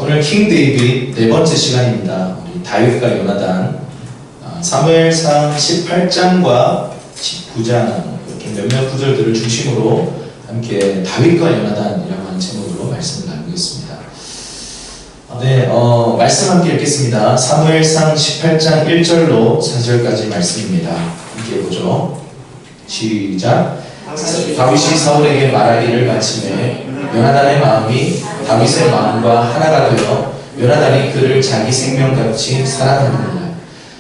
오늘 킹 데이빗 네 번째 시간입니다. 우리 다윗과 요나단 사무엘상 18장과 19장 이렇게 몇몇 구절들을 중심으로 함께 다윗과 요나단이라고 하는 제목으로 말씀을 나누겠습니다. 말씀 함께 읽겠습니다. 사무엘상 18장 1절로 4절까지 말씀입니다. 함께 해보죠. 시작. 다윗이 사울에게 말하기를 마침에 요나단의 마음이 다윗의 마음과 하나가 되어 요나단이 그를 자기 생명같이 사랑하느니라.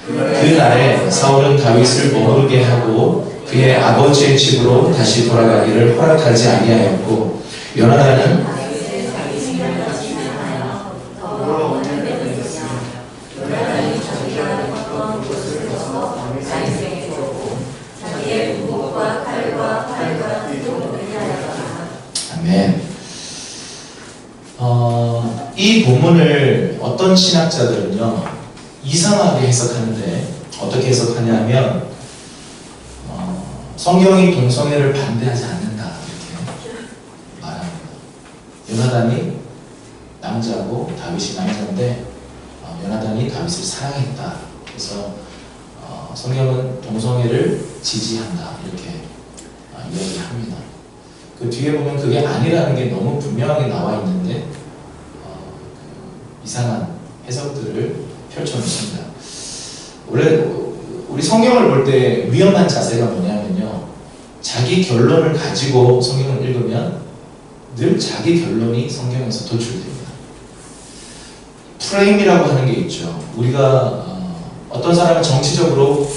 그날에 사울은 다윗을 머무르게 하고 그의 아버지의 집으로 다시 돌아가기를 허락하지 아니하였고 요나단은 이 본문을 어떤 신학자들은요 이상하게 해석하는데 어떻게 해석하냐면 성경이 동성애를 반대하지 않는다 이렇게 말합니다. 요나단이 남자고 다윗이 남자인데 요나단이 다윗을 사랑했다. 그래서 성경은 동성애를 지지한다 이렇게 이야기합니다. 그 뒤에 보면 그게 아니라는 게 너무 분명하게 나와 있는데 이상한 해석들을 펼쳐놓습니다. 원래 우리 성경을 볼 때 위험한 자세가 뭐냐면요, 자기 결론을 가지고 성경을 읽으면 늘 자기 결론이 성경에서 도출됩니다. 프레임이라고 하는 게 있죠. 우리가 어떤 사람은 정치적으로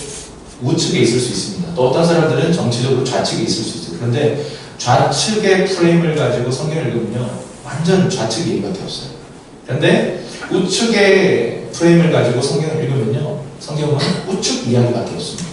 우측에 있을 수 있습니다. 또 어떤 사람들은 정치적으로 좌측에 있을 수 있어요. 그런데 좌측의 프레임을 가지고 성경을 읽으면요 완전 좌측 얘기밖에 없어요. 그런데 우측의 프레임을 가지고 성경을 읽으면요 성경은 우측 이야기밖에 없습니다.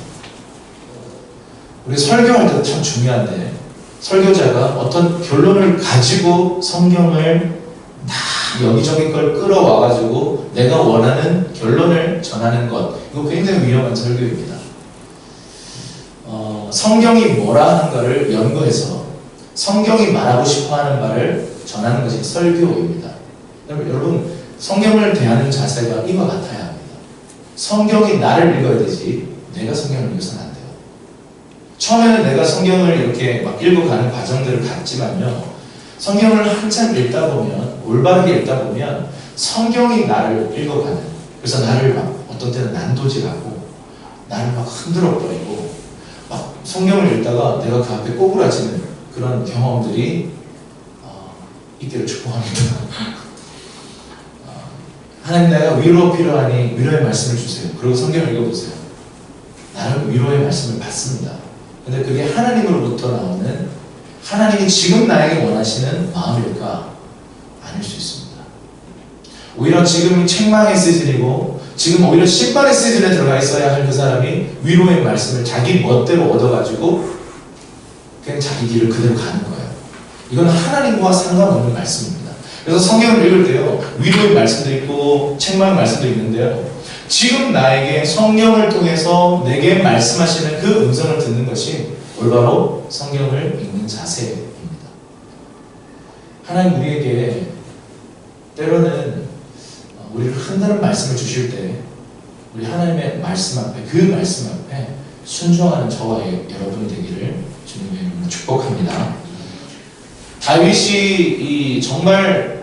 우리 설교할 때도 참 중요한데 설교자가 어떤 결론을 가지고 성경을 다 여기저기 걸 끌어와가지고 내가 원하는 결론을 전하는 것, 이거 굉장히 위험한 설교입니다. 성경이 뭐라 하는가를 연구해서 성경이 말하고 싶어하는 바를 전하는 것이 설교입니다. 여러분, 성경을 대하는 자세가 이와 같아야 합니다. 성경이 나를 읽어야 되지 내가 성경을 읽어서는 안 돼요. 처음에는 내가 성경을 이렇게 막 읽어가는 과정들을 갖지만요, 성경을 한참 읽다 보면, 올바르게 읽다 보면 성경이 나를 읽어가는, 그래서 나를 막 어떤 때는 난도질하고 나를 막 흔들어버리고 막 성경을 읽다가 내가 그 앞에 꼬부라지는 그런 경험들이 있기를 축복합니다. 하나님, 내가 위로 필요하니 위로의 말씀을 주세요. 그리고 성경을 읽어보세요. 나는 위로의 말씀을 받습니다. 근데 그게 하나님으로부터 나오는, 하나님이 지금 나에게 원하시는 마음일까? 아닐 수 있습니다. 오히려 지금 책망의 시즌이고 지금 오히려 신발의 시즌에 들어가 있어야 할 그 사람이 위로의 말씀을 자기 멋대로 얻어가지고 그냥 자기 길을 그대로 가는 거예요. 이건 하나님과 상관없는 말씀입니다. 그래서 성경을 읽을 때요 위로의 말씀도 있고 책망의 말씀도 있는데요, 지금 나에게 성경을 통해서 내게 말씀하시는 그 음성을 듣는 것이 올바로 성경을 읽는 자세입니다. 하나님 우리에게 때로는 우리를 흔드는 말씀을 주실 때 우리 하나님의 말씀 앞에, 그 말씀 앞에 순종하는 저와 여러분이 되기를 주님의 이름으로 축복합니다. 다윗이 정말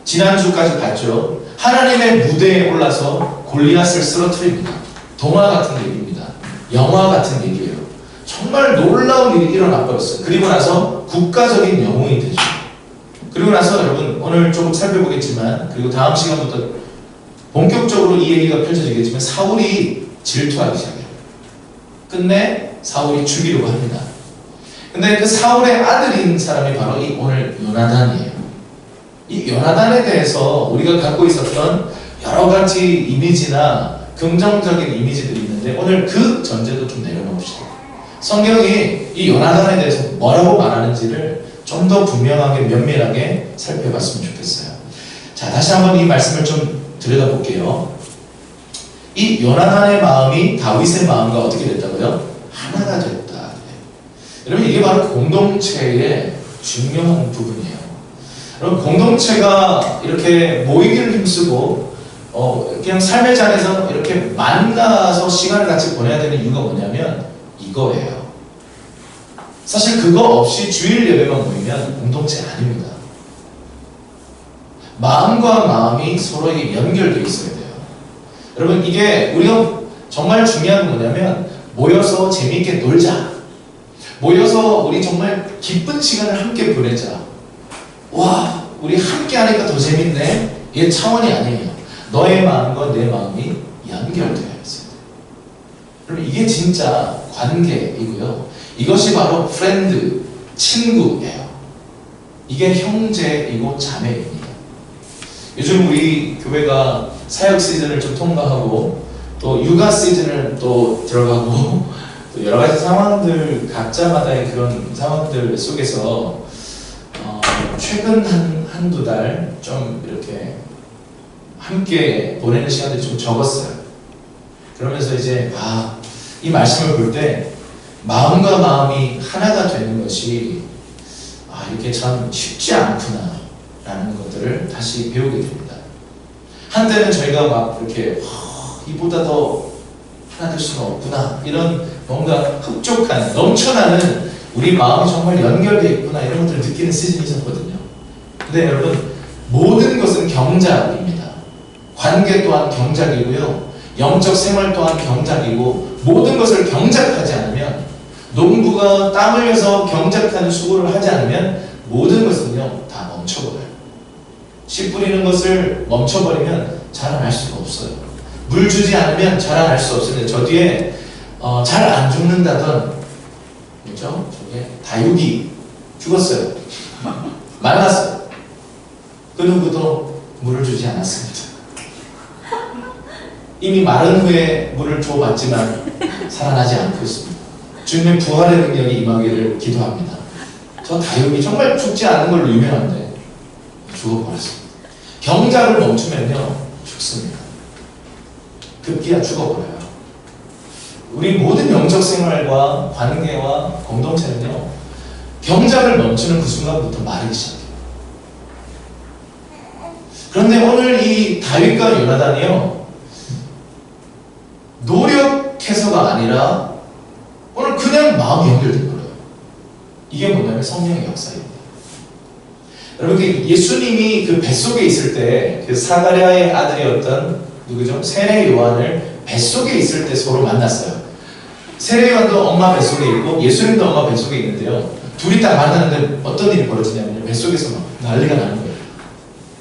지난주까지 봤죠. 하나님의 무대에 올라서 골리앗을 쓰러뜨립니다. 동화 같은 얘기입니다. 영화 같은 얘기예요. 정말 놀라운 일이 일어나 버렸어요. 그리고 나서 국가적인 영웅이 되죠. 그리고 나서 여러분 오늘 조금 살펴보겠지만, 그리고 다음 시간부터 본격적으로 이 얘기가 펼쳐지겠지만 사울이 질투하기 시작해요. 끝내 사울이 죽이려고 합니다. 근데 그 사울의 아들인 사람이 바로 오늘 요나단이에요. 이 요나단에 대해서 우리가 갖고 있었던 여러 가지 이미지나 긍정적인 이미지들이 있는데 오늘 그 전제도 좀 내려놓읍시다. 성경이 이 요나단에 대해서 뭐라고 말하는지를 좀 더 분명하게 면밀하게 살펴봤으면 좋겠어요. 자, 다시 한번 이 말씀을 좀 들여다볼게요. 이 요나단의 마음이 다윗의 마음과 어떻게 됐다고요? 하나가 됐다. 여러분, 이게 바로 공동체의 중요한 부분이에요. 여러분, 공동체가 이렇게 모이기를 힘쓰고 그냥 삶의 자리에서 이렇게 만나서 시간을 같이 보내야 되는 이유가 뭐냐면 이거예요. 사실 그거 없이 주일 예배만 모이면 공동체 아닙니다. 마음과 마음이 서로에게 연결되어 있어야 돼요. 여러분, 이게 우리가 정말 중요한 건 뭐냐면 모여서 재미있게 놀자. 모여서 우리 정말 기쁜 시간을 함께 보내자. 와, 우리 함께 하니까 더 재밌네. 이게 차원이 아니에요. 너의 마음과 내 마음이 연결되어 있어요. 여러분, 이게 진짜 관계이고요. 이것이 바로 프렌드, 친구예요. 이게 형제이고 자매입니다. 요즘 우리 교회가 사역 시즌을 좀 통과하고 또 육아 시즌을 또 들어가고 또 여러 가지 상황들, 각자마다의 그런 상황들 속에서 최근 한두 달 좀 이렇게 함께 보내는 시간들이 좀 적었어요. 그러면서 이제 이 말씀을 볼 때 마음과 마음이 하나가 되는 것이 이렇게 참 쉽지 않구나 라는 것들을 다시 배우게 됩니다. 한때는 저희가 막 이렇게 이보다 더 하나 될 수가 없구나, 이런 뭔가 흡족한, 넘쳐나는 우리 마음이 정말 연결되어 있구나, 이런 것들을 느끼는 시즌이 있었거든요. 근데 여러분, 모든 것은 경작입니다. 관계 또한 경작이고요, 영적 생활 또한 경작이고, 모든 것을 경작하지 않으면, 농부가 땀 흘려서 경작하는 수고를 하지 않으면 모든 것은요 다 멈춰버려요. 씨 뿌리는 것을 멈춰버리면 자라날 수가 없어요. 물 주지 않으면 자라날 수 없습니다. 저 뒤에 잘 안 죽는다던, 그렇죠? 저게 다육이 죽었어요. 말랐어요. 그 누구도 물을 주지 않았습니다. 이미 마른 후에 물을 줘봤지만 살아나지 않고 있습니다. 주님의 부활의 능력이 임하기를 기도합니다. 저 다육이 정말 죽지 않은 걸로 유명한데 죽어버렸습니다. 경작을 멈추면요 죽습니다. 급기야 죽어버려요. 우리 모든 영적 생활과 관계와 공동체는요 경작을 멈추는 그 순간부터 마르기 시작해요. 그런데 오늘 이 다윗과 요나단이요 노력해서가 아니라 오늘 그냥 마음이 연결된 거예요. 이게 뭐냐면 성령의 역사입니다. 여러분, 예수님이 그 뱃속에 있을 때 그 사가랴의 아들이었던 누구죠? 세례 요한을 뱃속에 있을 때 서로 만났어요. 세례 요한도 엄마 뱃속에 있고 예수님도 엄마 뱃속에 있는데요, 둘이 딱 만나는데 어떤 일이 벌어지냐면 뱃속에서 막 난리가 나는 거예요.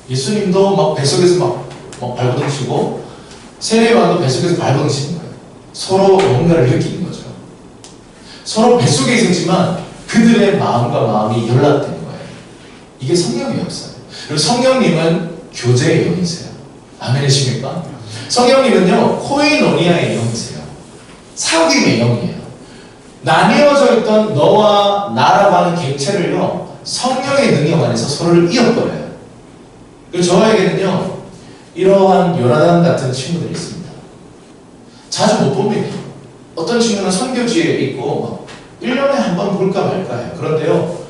예수님도 막 뱃속에서 막 발버둥 치고 세례 요한도 뱃속에서 발버둥 치는 거예요. 서로 뭔가를 느끼는 거죠. 서로 뱃속에 있었지만 그들의 마음과 마음이 연락되는 거예요. 이게 성령의 역사예요. 그리고 성령님은 교제의 영이세요. 아멘이십니까? 성령님은요 코이노니아의 영이세요. 사귐의 영이에요. 나뉘어져 있던 너와 나라고 하는 객체를요 성령의 능력 안에서 서로를 이어버려요. 그리고 저에게는요 이러한 요나단 같은 친구들이 있습니다. 자주 못 봅니다. 어떤 친구는 선교지에 있고 1년에 한 번 볼까 말까 해요. 그런데요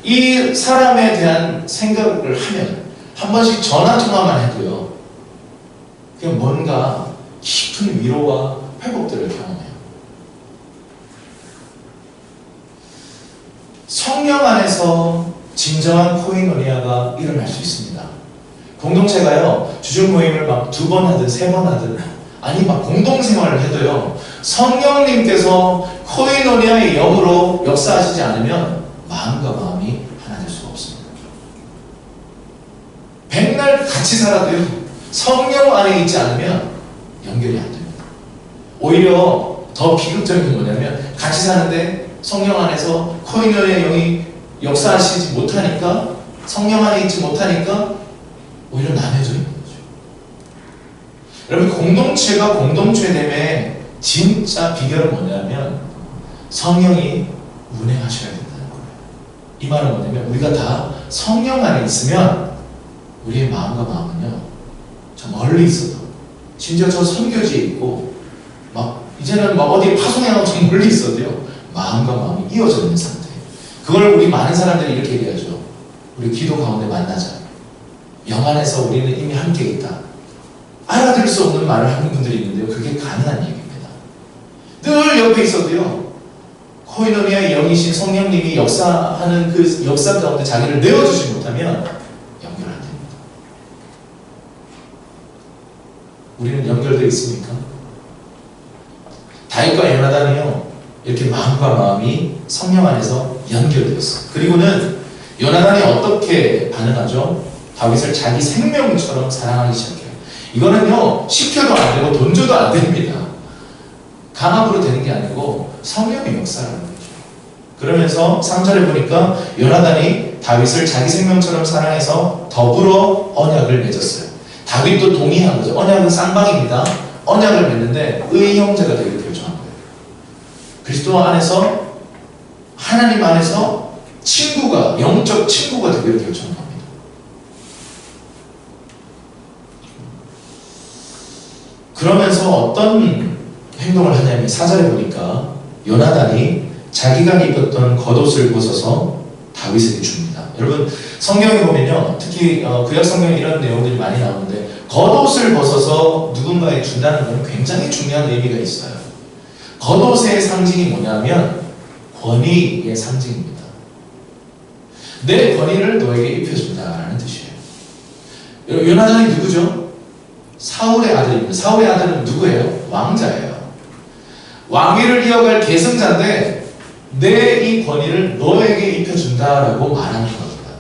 이 사람에 대한 생각을 하면 한 번씩 전화 통화만 해도요 그냥 뭔가 깊은 위로와 회복들을 경험해요. 성령 안에서 진정한 코이노니아가 일어날 수 있습니다. 공동체가요 주중 모임을 막 2번 하든 3번 하든 아니 막 공동생활을 해도요 성령님께서 코이노니아의 영으로 역사하시지 않으면 마음과 마음이 하나 될 수가 없습니다. 백날 같이 살아도요 성령 안에 있지 않으면 연결이 안 됩니다. 오히려 더 비극적인 게 뭐냐면 같이 사는데 성령 안에서 코이노니아의 영이 역사하시지 못하니까, 성령 안에 있지 못하니까 오히려 나눠져 있는 거죠. 여러분, 공동체가 공동체됨의 진짜 비결은 뭐냐면 성령이 운행하셔야 된다는 거예요. 이 말은 뭐냐면 우리가 다 성령 안에 있으면 우리의 마음과 마음은요 저 멀리 있어도, 심지어 저 선교지에 있고 막 이제는 막 어디 파송해가고 저 멀리 있어도요 마음과 마음이 이어져 있는 상태. 그걸 우리 많은 사람들이 이렇게 얘기하죠. 우리 기도 가운데 만나자. 영 안에서 우리는 이미 함께 있다. 알아들을 수 없는 말을 하는 분들이 있는데요. 그게 가능한 얘기입니다. 늘 옆에 있어도요. 코이노니아의 영이신 성령님이 역사하는 그 역사 가운데 자기를 내어주지 못하면 연결 안 됩니다. 우리는 연결되어 있습니까? 다윗과 요나단이요. 이렇게 마음과 마음이 성령 안에서 연결되었어요. 그리고는 요나단이 어떻게 반응하죠? 다윗을 자기 생명처럼 사랑하기 시작해요. 이거는요, 시켜도 안 되고 돈 줘도 안 됩니다. 강압으로 되는 게 아니고 성령의 역사라는 거죠. 그러면서 3절에 보니까 요나단이 다윗을 자기 생명처럼 사랑해서 더불어 언약을 맺었어요. 다윗도 동의한 거죠. 언약은 쌍방입니다. 언약을 맺는데 의의 형제가 되기로 결정한 거예요. 그리스도 안에서, 하나님 안에서 친구가, 영적 친구가 되기로 결정한 겁니다. 그러면서 어떤 행동을 하냐면 4절에 보니까 요나단이 자기가 입었던 겉옷을 벗어서 다윗에게 줍니다. 여러분 성경에 보면요, 특히 구약 성경에 이런 내용들이 많이 나오는데 겉옷을 벗어서 누군가에 준다는 건 굉장히 중요한 의미가 있어요. 겉옷의 상징이 뭐냐면 권위의 상징입니다. 내 권위를 너에게 입혀준다라는 뜻이에요. 요나단이 누구죠? 사울의 아들입니다. 사울의 아들은 누구예요? 왕자예요. 왕위를 이어갈 계승자인데 내 이 권위를 너에게 입혀준다라고 말하는 겁니다.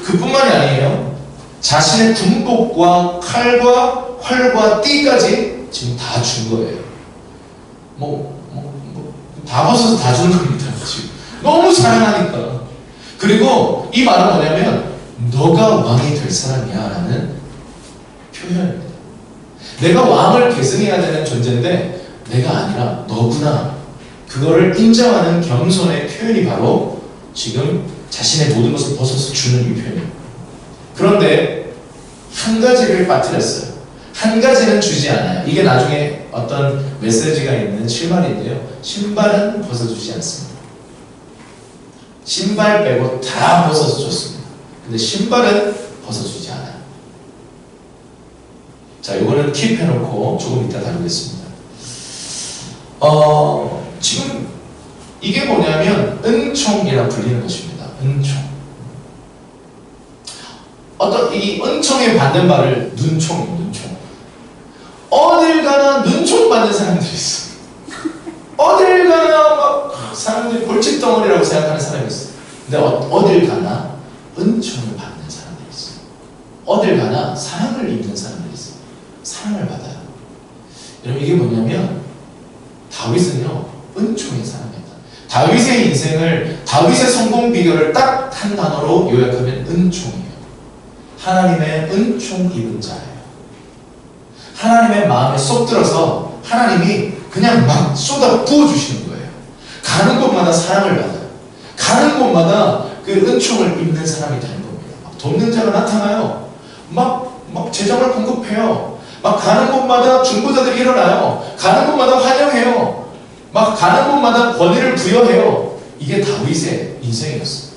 그뿐만이 아니에요. 자신의 군복과 칼과 활과 띠까지 지금 다 준 거예요. 다 벗어서 다 준 겁니다. 지금 너무 사랑하니까. 그리고 이 말은 뭐냐면 너가 왕이 될 사람이야 라는 표현입니다. 내가 왕을 계승해야 되는 존재인데 내가 아니라 너구나. 그거를 인정하는 겸손의 표현이 바로 지금 자신의 모든 것을 벗어서 주는 이 표현입니다. 그런데 한 가지를 빠뜨렸어요. 한 가지는 주지 않아요. 이게 나중에 어떤 메시지가 있는 실말인데요. 신발은 벗어주지 않습니다. 신발 빼고 다 벗어서 줬습니다. 근데 신발은 벗어주지 않아요. 자, 이거는 킵해놓고 조금 이따 다루겠습니다. 지금 이게 뭐냐면 은총이라 불리는 것입니다. 은총. 어떤 이 은총에 받는 바를 눈총이에요. 눈총. 어딜 가나 눈총 받는 사람들이 있어. 어딜 가나 막 사람들이 골칫덩어리라고 생각하는 사람이 있어. 근데 어딜 가나 은총을 받는 사람들이 있어. 어딜 가나 사랑을 입는 사람들이 있어. 사랑을 받아요. 여러분 이게 뭐냐면 다윗은요 은총의 사람입니다. 다윗의 인생을, 다윗의 성공 비결을 딱 한 단어로 요약하면 은총이에요. 하나님의 은총 입은 자예요. 하나님의 마음에 쏙 들어서 하나님이 그냥 막 쏟아 부어주시는 거예요. 가는 곳마다 사랑을 받아요. 가는 곳마다 그 은총을 입는 사람이 되는 겁니다. 막 돕는 자가 나타나요. 막 재정을 공급해요. 막 가는 곳마다 중보자들이 일어나요. 가는 곳마다 환영해요. 막 가는 곳마다 권위를 부여해요. 이게 다윗의 인생이었어요.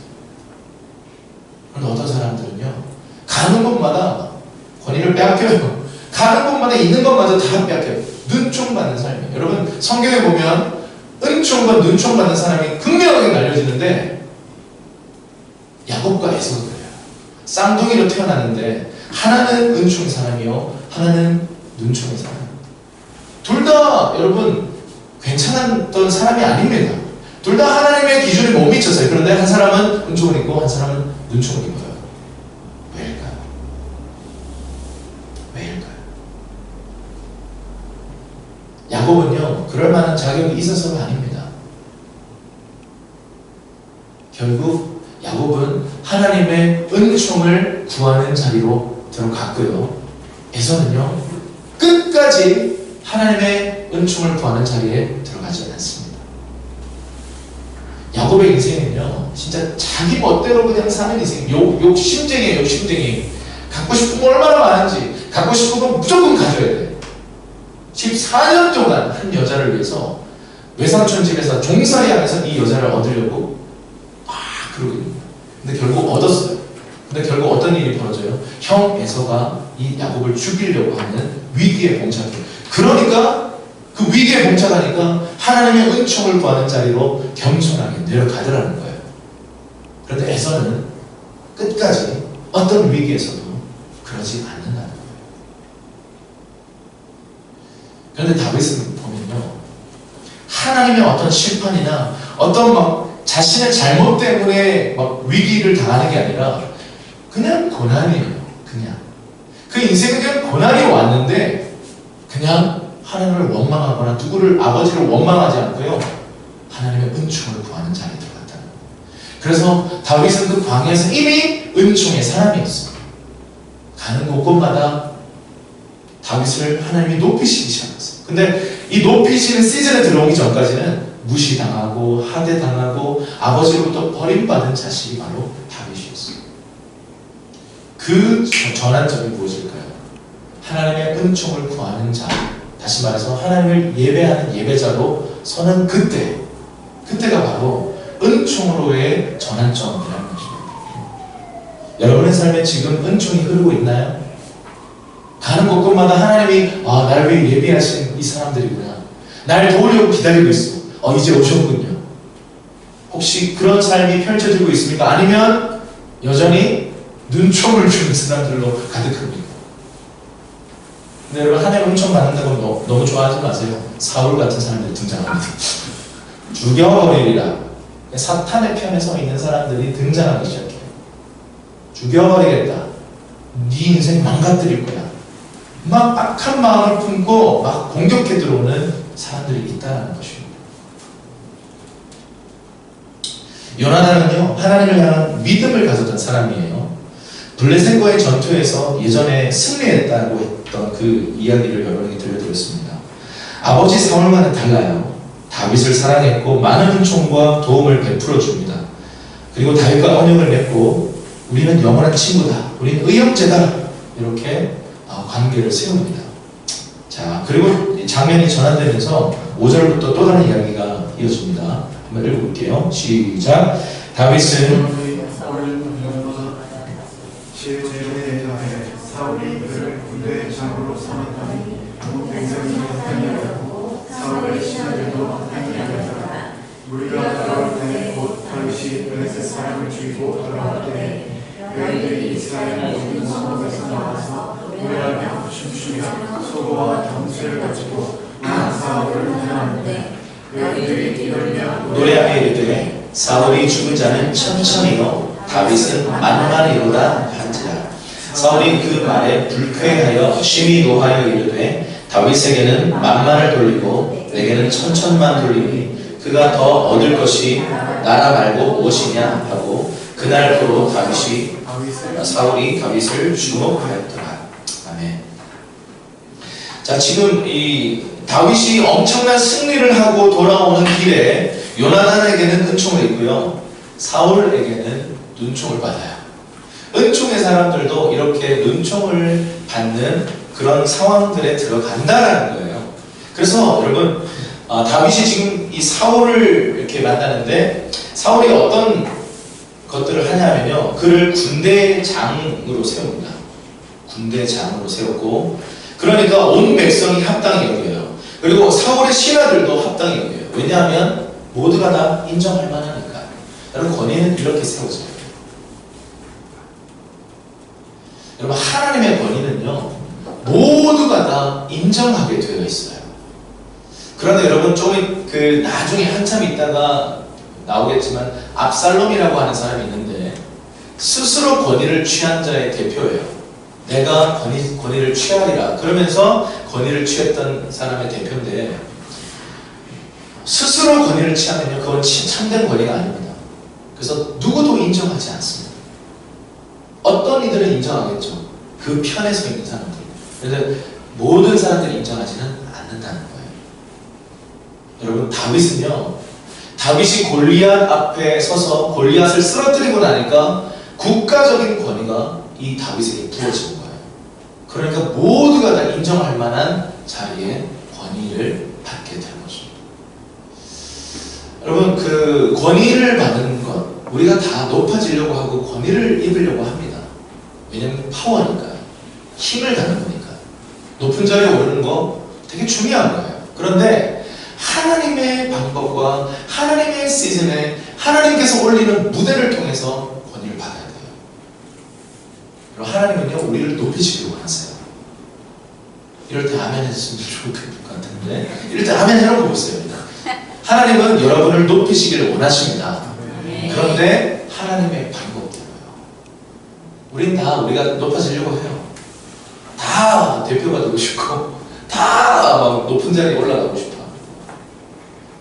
그런데 어떤 사람들은요, 가는 곳마다 권위를 빼앗겨요. 가는 곳마다 있는 것마저 다 빼앗겨요. 눈총 받는 삶이에요. 여러분 성경에 보면 은총과 눈총 받는 사람이 극명하게 날려지는데 야곱과 에서도 그래요. 쌍둥이로 태어났는데 하나는 은총의 사람이요, 하나는 눈총의 사람. 둘 다 여러분 괜찮았던 사람이 아닙니다. 둘 다 하나님의 기준에 못 미쳤어요. 그런데 한 사람은 은총을 입고 한 사람은 눈총을 입어요. 왜일까요? 왜일까요? 야곱은요 그럴 만한 자격이 있어서가 아닙니다. 결국 야곱은 하나님의 은총을 구하는 자리로 들어갔고요. 에서는요 끝까지 하나님의 은총을 구하는 자리에 들어가지 않았습니다. 야곱의 인생은요 진짜 자기 멋대로 그냥 사는 인생, 욕심쟁이에요. 욕심쟁이. 갖고 싶은 거 얼마나 많은지, 갖고 싶은 건 무조건 가져야 돼. 14년 동안 한 여자를 위해서 외삼촌 집에서 종살이 하면서 이 여자를 얻으려고 막 그러고 있는 거예요. 근데 결국 얻었어요. 근데 결국 어떤 일이 벌어져요? 형 에서가 이 야곱을 죽이려고 하는 위기에 봉착해요. 그러니까 그 위기에 봉착하니까 하나님의 은총을 구하는 자리로 겸손하게 내려가더라는 거예요. 그런데 에서는 끝까지 어떤 위기에서도 그러지 않는다는 거예요. 그런데 다윗은 보면요, 하나님의 어떤 심판이나 어떤 막 자신의 잘못 때문에 막 위기를 당하는 게 아니라 그냥 고난이에요. 그냥 그 인생은 그냥 고난이 왔는데 그냥 하나님을 원망하거나 누구를 아버지를 원망하지 않고요, 하나님의 은총을 구하는 자리에 들어갔다는 거예요. 그래서 다윗은 그 광야에서 이미 은총의 사람이었어요. 가는 곳곳마다 다윗을 하나님이 높이시기 시작했어요. 근데 이 높이시는 시즌에 들어오기 전까지는 무시당하고 하대당하고 아버지로부터 버림받은 자식이 바로 다윗이었어요. 그 전환점이 무엇일까요? 하나님의 은총을 구하는 자, 다시 말해서 하나님을 예배하는 예배자로 서는 그때가 바로 은총으로의 전환점이라는 것입니다. 여러분의 삶에 지금 은총이 흐르고 있나요? 가는 곳곳마다 하나님이 나를 위해 예비하신 이 사람들이구나, 날 도우려고 기다리고 있어, 이제 오셨군요. 혹시 그런 삶이 펼쳐지고 있습니까? 아니면 여전히 눈총을 주는 사람들로 가득합니까? 근데 여러분, 하나님 은총 받는다고 너무 좋아하지 마세요. 사울 같은 사람들이 등장합니다. 죽여버리리라. 사탄의 편에 서 있는 사람들이 등장하기 시작해요. 죽여버리겠다. 네 인생 망가뜨릴 거야. 막 악한 마음을 품고 막 공격해 들어오는 사람들이 있다는 것입니다. 요나단은요, 하나님을 향한 믿음을 가졌던 사람이에요. 블레셋과의 전투에서 예전에 승리했다고 했던 그 이야기를 여러분에게 들려드렸습니다. 아버지 사울과는 달라요. 다윗을 사랑했고 많은 은총과 도움을 베풀어 줍니다. 그리고 다윗과 언약을 맺고 우리는 영원한 친구다, 우리는 의형제다, 이렇게 관계를 세웁니다. 자, 그리고 장면이 전환되면서 5절부터 또 다른 이야기가 이어집니다. 한번 읽어볼게요. 시작. 다윗은 실제에 대하여 사울이 그를 군대 장으로 삼았더니 백성이 아니하였고 사울의 신하들도 아니하였더라. 무리가 돌아올 때 곧 다윗이 블레셋 사람을 죽이고 돌아올 때 너희들이 이스라엘 모든 성읍에서 나와서 노래하며 춤추며 소고와 경수를 가지고 사울을 향하는데 너희들이 뛰놀며 노래하며 이르되 사울이 죽은 자는 천천히요 다윗은 만만이로다 한지라. 사울이 그 말에 불쾌하여 심히 노하여 이르되 다윗에게는 만만을 돌리고 내게는 천천만 돌리니 그가 더 얻을 것이 나라 말고 무엇이냐 하고 그날부로 사울이 다윗을 주목하였더라. 아멘. 자, 지금 이 다윗이 엄청난 승리를 하고 돌아오는 길에 요나단에게는 은총을 입고요, 사울에게는 눈총을 받아요. 은총의 사람들도 이렇게 눈총을 받는 그런 상황들에 들어간다라는 거예요. 그래서 여러분, 다윗이 지금 이 사울을 이렇게 만나는데 사울이 어떤 것들을 하냐면요, 그를 군대장으로 세웁니다. 군대장으로 세웠고, 그러니까 온 백성이 합당히 여겨요. 그리고 사울의 신하들도 합당히 여겨요. 왜냐하면 모두가 다 인정할 만하니까. 여러분, 권위는 이렇게 세워져요. 여러분, 하나님의 권위는요, 모두가 다 인정하게 되어 있어요. 그런데 여러분, 좀 나중에 한참 있다가 나오겠지만 압살롬이라고 하는 사람이 있는데 스스로 권위를 취한 자의 대표예요. 내가 권위를 취하리라 그러면서 권위를 취했던 사람의 대표인데, 스스로 권위를 취하면요, 그건 참된 권위가 아닙니다. 그래서 누구도 인정하지 않습니다. 어떤 이들은 인정하겠죠. 그 편에 서 있는 사람들. 그래서 모든 사람들이 인정하지는 않는다는 거예요. 여러분, 다윗이 골리앗 앞에 서서 골리앗을 쓰러뜨리고 나니까 국가적인 권위가 이 다윗에게 부어지는 거예요. 그러니까 모두가 다 인정할 만한 자리에 권위를 받게 되는 것입니다. 여러분, 그 권위를 받는 것, 우리가 다 높아지려고 하고 권위를 입으려고 합니다. 왜냐면 파워니까요. 힘을 갖는 거니까. 높은 자리에 오르는 거 되게 중요한 거예요. 그런데 하나님의 방법과 하나님의 시즌에 하나님께서 올리는 무대를 통해서 권위를 받아야 돼요. 그리고 하나님은요, 우리를 높이시길 원하세요. 이럴 때 아멘 했으면 좋을 것 같은데, 이럴 때 아멘 해놓고 보세요. 하나님은 여러분을 높이시기를 원하십니다. 그런데 하나님의 방법대로요. 우린 다 우리가 높아지려고 해요. 다 대표가 되고 싶고, 다 막 높은 자리에 올라가고 싶어.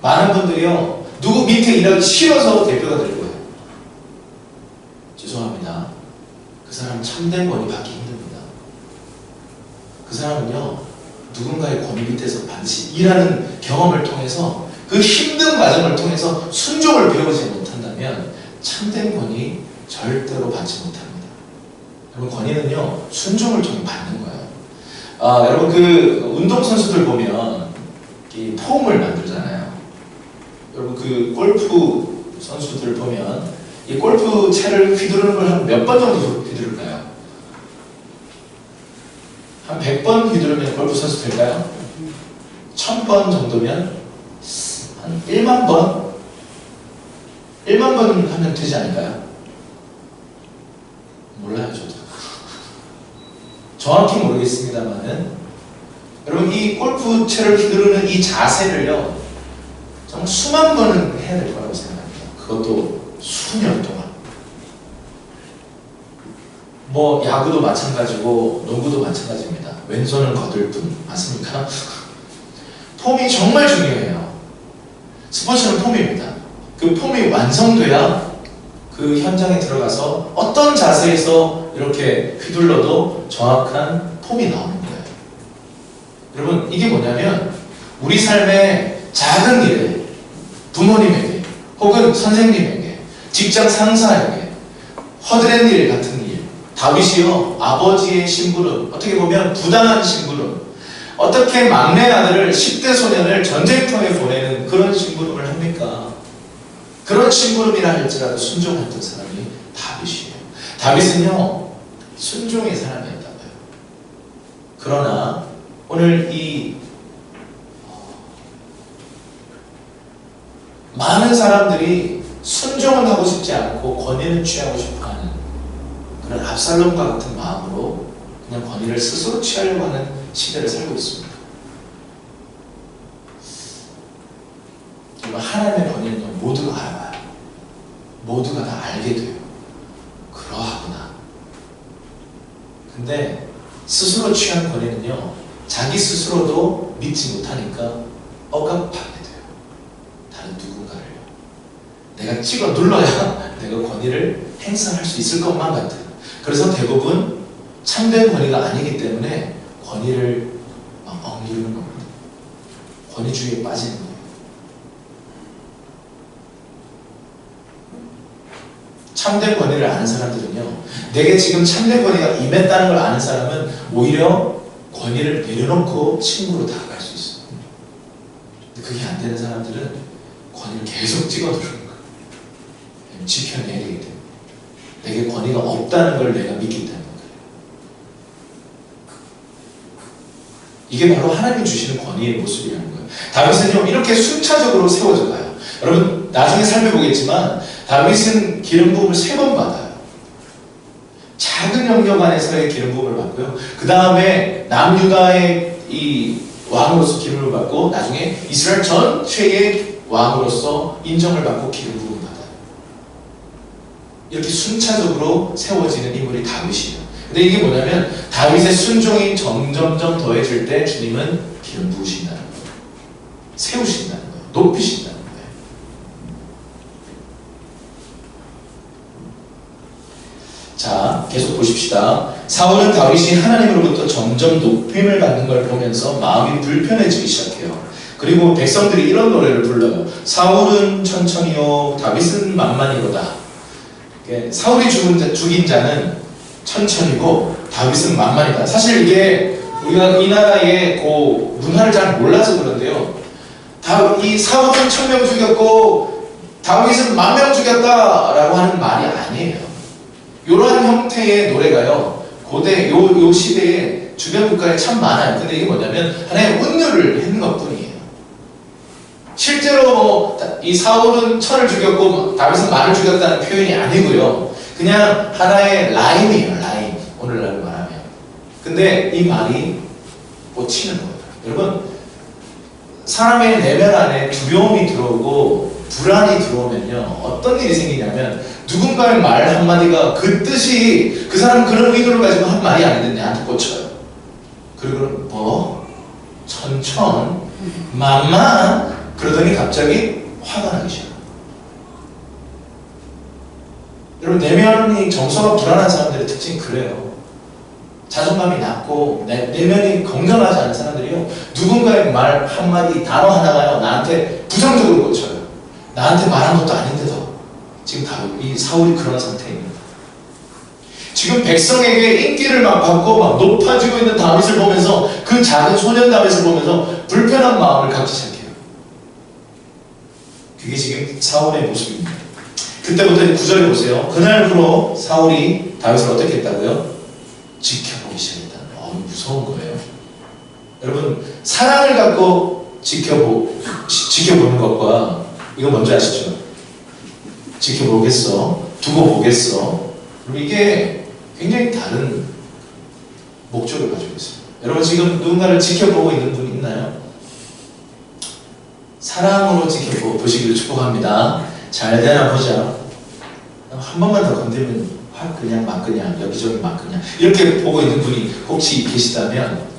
많은 분들이요, 누구 밑에 일하기 싫어서 대표가 될 거예요. 죄송합니다. 그 사람은 참된 권위 받기 힘듭니다. 그 사람은요, 누군가의 권위 밑에서 반드시 일하는 경험을 통해서 그 힘든 과정을 통해서 순종을 배우지 못한다면 참된 권위 절대로 받지 못합니다. 여러분, 권위는요, 순종을 통해 받는 거예요. 여러분, 그 운동선수들 보면 이 폼을 만들잖아요. 여러분, 그 골프 선수들 보면 이 골프 채를 휘두르는 걸 한 몇 번 정도 휘두를까요? 한 100번 휘두르면 골프 선수 될까요? 1000번 정도면 한 1만 번? 1만 번 하면 되지 않을까요? 몰라요, 저도. 정확히 모르겠습니다만은, 여러분, 이 골프 채를 휘두르는 이 자세를요, 정말 수만 번은 해야 될 거라고 생각합니다. 그것도 수년 동안. 뭐 야구도 마찬가지고 농구도 마찬가지입니다. 왼손은 거들 뿐. 맞습니까? 폼이 정말 중요해요. 스포츠는 폼입니다. 그 폼이 완성돼야 그 현장에 들어가서 어떤 자세에서 이렇게 휘둘러도 정확한 폼이 나오는 거예요. 여러분, 이게 뭐냐면 우리 삶의 작은 일에, 부모님에게 혹은 선생님에게, 직장 상사에게 허드렛 일 같은 일, 다윗이요, 아버지의 심부름, 어떻게 보면 부당한 심부름, 어떻게 막내 아들을 10대 소년을 전쟁터에 보내는 그런 심부름을 합니까? 그런 심부름이라 할지라도 순종했던 사람이 다윗이에요. 다윗은요, 순종의 사람이었다고요. 그러나 오늘 이 많은 사람들이 순종은 하고 싶지 않고 권위는 취하고 싶어하는 그런 압살롬과 같은 마음으로 그냥 권위를 스스로 취하려고 하는 시대를 살고 있습니다. 하나님의 권위는요, 모두가 알아봐요. 모두가 다 알게 돼요. 그러하구나. 근데 스스로 취한 권위는요, 자기 스스로도 믿지 못하니까 억압하게 돼요. 다른 누군가를요. 내가 찍어 눌러야 내가 권위를 행사할 수 있을 것만 같은. 그래서 대부분 참된 권위가 아니기 때문에 권위를 막 억누르는 겁니다. 권위주의에 빠지는 거예요. 참된 권위를 아는 사람들은요, 내게 지금 참된 권위가 임했다는 걸 아는 사람은 오히려 권위를 내려놓고 친구로 다가갈 수 있어요. 근데 그게 안 되는 사람들은 권위를 계속 찍어 누르는 거예요. 지켜내야 되기 때문에. 내게 권위가 없다는 걸 내가 믿기 때문에 그래요. 이게 바로 하나님이 주시는 권위의 모습이라는 거예요. 다윗은요, 이렇게 순차적으로 세워져 가요. 여러분, 나중에 살펴보겠지만 다윗은 기름 부음을 3번 받아요. 작은 영역 안에서의 기름 부음을 받고요. 그 다음에 남유다의 이 왕으로서 기름을 받고, 나중에 이스라엘 전체의 왕으로서 인정을 받고 기름 부음을 받아요. 이렇게 순차적으로 세워지는 인물이 다윗이에요. 근데 이게 뭐냐면 다윗의 순종이 점점점 더해질 때 주님은 기름 부으신다는 거예요. 세우신다는 거예요. 높이신다는 거예요. 자, 계속 보십시다. 사울은 다윗이 하나님으로부터 점점 높임을 받는 걸 보면서 마음이 불편해지기 시작해요. 그리고 백성들이 이런 노래를 불러요. 사울은 천천히요, 다윗은 만만히로다. 사울이 죽인 자는 천천히고 다윗은 만만이다. 사실 이게 우리가 이 나라의 그 문화를 잘 몰라서 그런데요, 이 사울은 1000명 죽였고 다윗은 10,000명 죽였다라고 하는 말이 아니에요. 이러한 형태의 노래가요, 고대 요 시대에 주변 국가에 참 많아요. 근데 이게 뭐냐면 하나의 운율을 했는 것뿐이에요. 실제로 이 사울은 철을 죽였고 다윗은 말을 죽였다는 표현이 아니고요. 그냥 하나의 라임이에요. 라임. 오늘날 말하면. 근데 이 말이 꽂히는 거예요. 여러분, 사람의 내면 안에 두려움이 들어오고 불안이 들어오면요, 어떤 일이 생기냐면 누군가의 말 한마디가 그 뜻이 그 사람 그런 의도를 가지고 한 말이 아닌데 내한테 꽂혀요. 그리고 뭐 천천 만만 그러더니 갑자기 화가 나기 시작해요. 여러분, 내면이 정서가 불안한 사람들의 특징이 그래요. 자존감이 낮고 내면이 건강하지 않은 사람들이요, 누군가의 말 한마디 단어 하나가요 나한테 부정적으로 꽂혀요. 나한테 말한 것도 아닌데도. 지금 이 사울이 그런 상태입니다. 지금 백성에게 인기를 막 받고 막 높아지고 있는 다윗을 보면서, 그 작은 소년 다윗을 보면서 불편한 마음을 갖기 시작해요. 그게 지금 사울의 모습입니다. 그때부터 9절에 보세요. 그날부로 사울이 다윗을 어떻게 했다고요? 지켜보기 시작했다. 무서운 거예요. 여러분, 사랑을 갖고 지켜보는 것과, 이거 뭔지 아시죠? 지켜보겠어, 두고 보겠어. 이게 굉장히 다른 목적을 가지고 있습니다. 여러분, 지금 누군가를 지켜보고 있는 분 있나요? 사랑으로 지켜보시기를 축복합니다. 잘 되나 보자. 한 번만 더 건드리면 확 그냥 막 그냥 여기저기 막 그냥 이렇게 보고 있는 분이 혹시 계시다면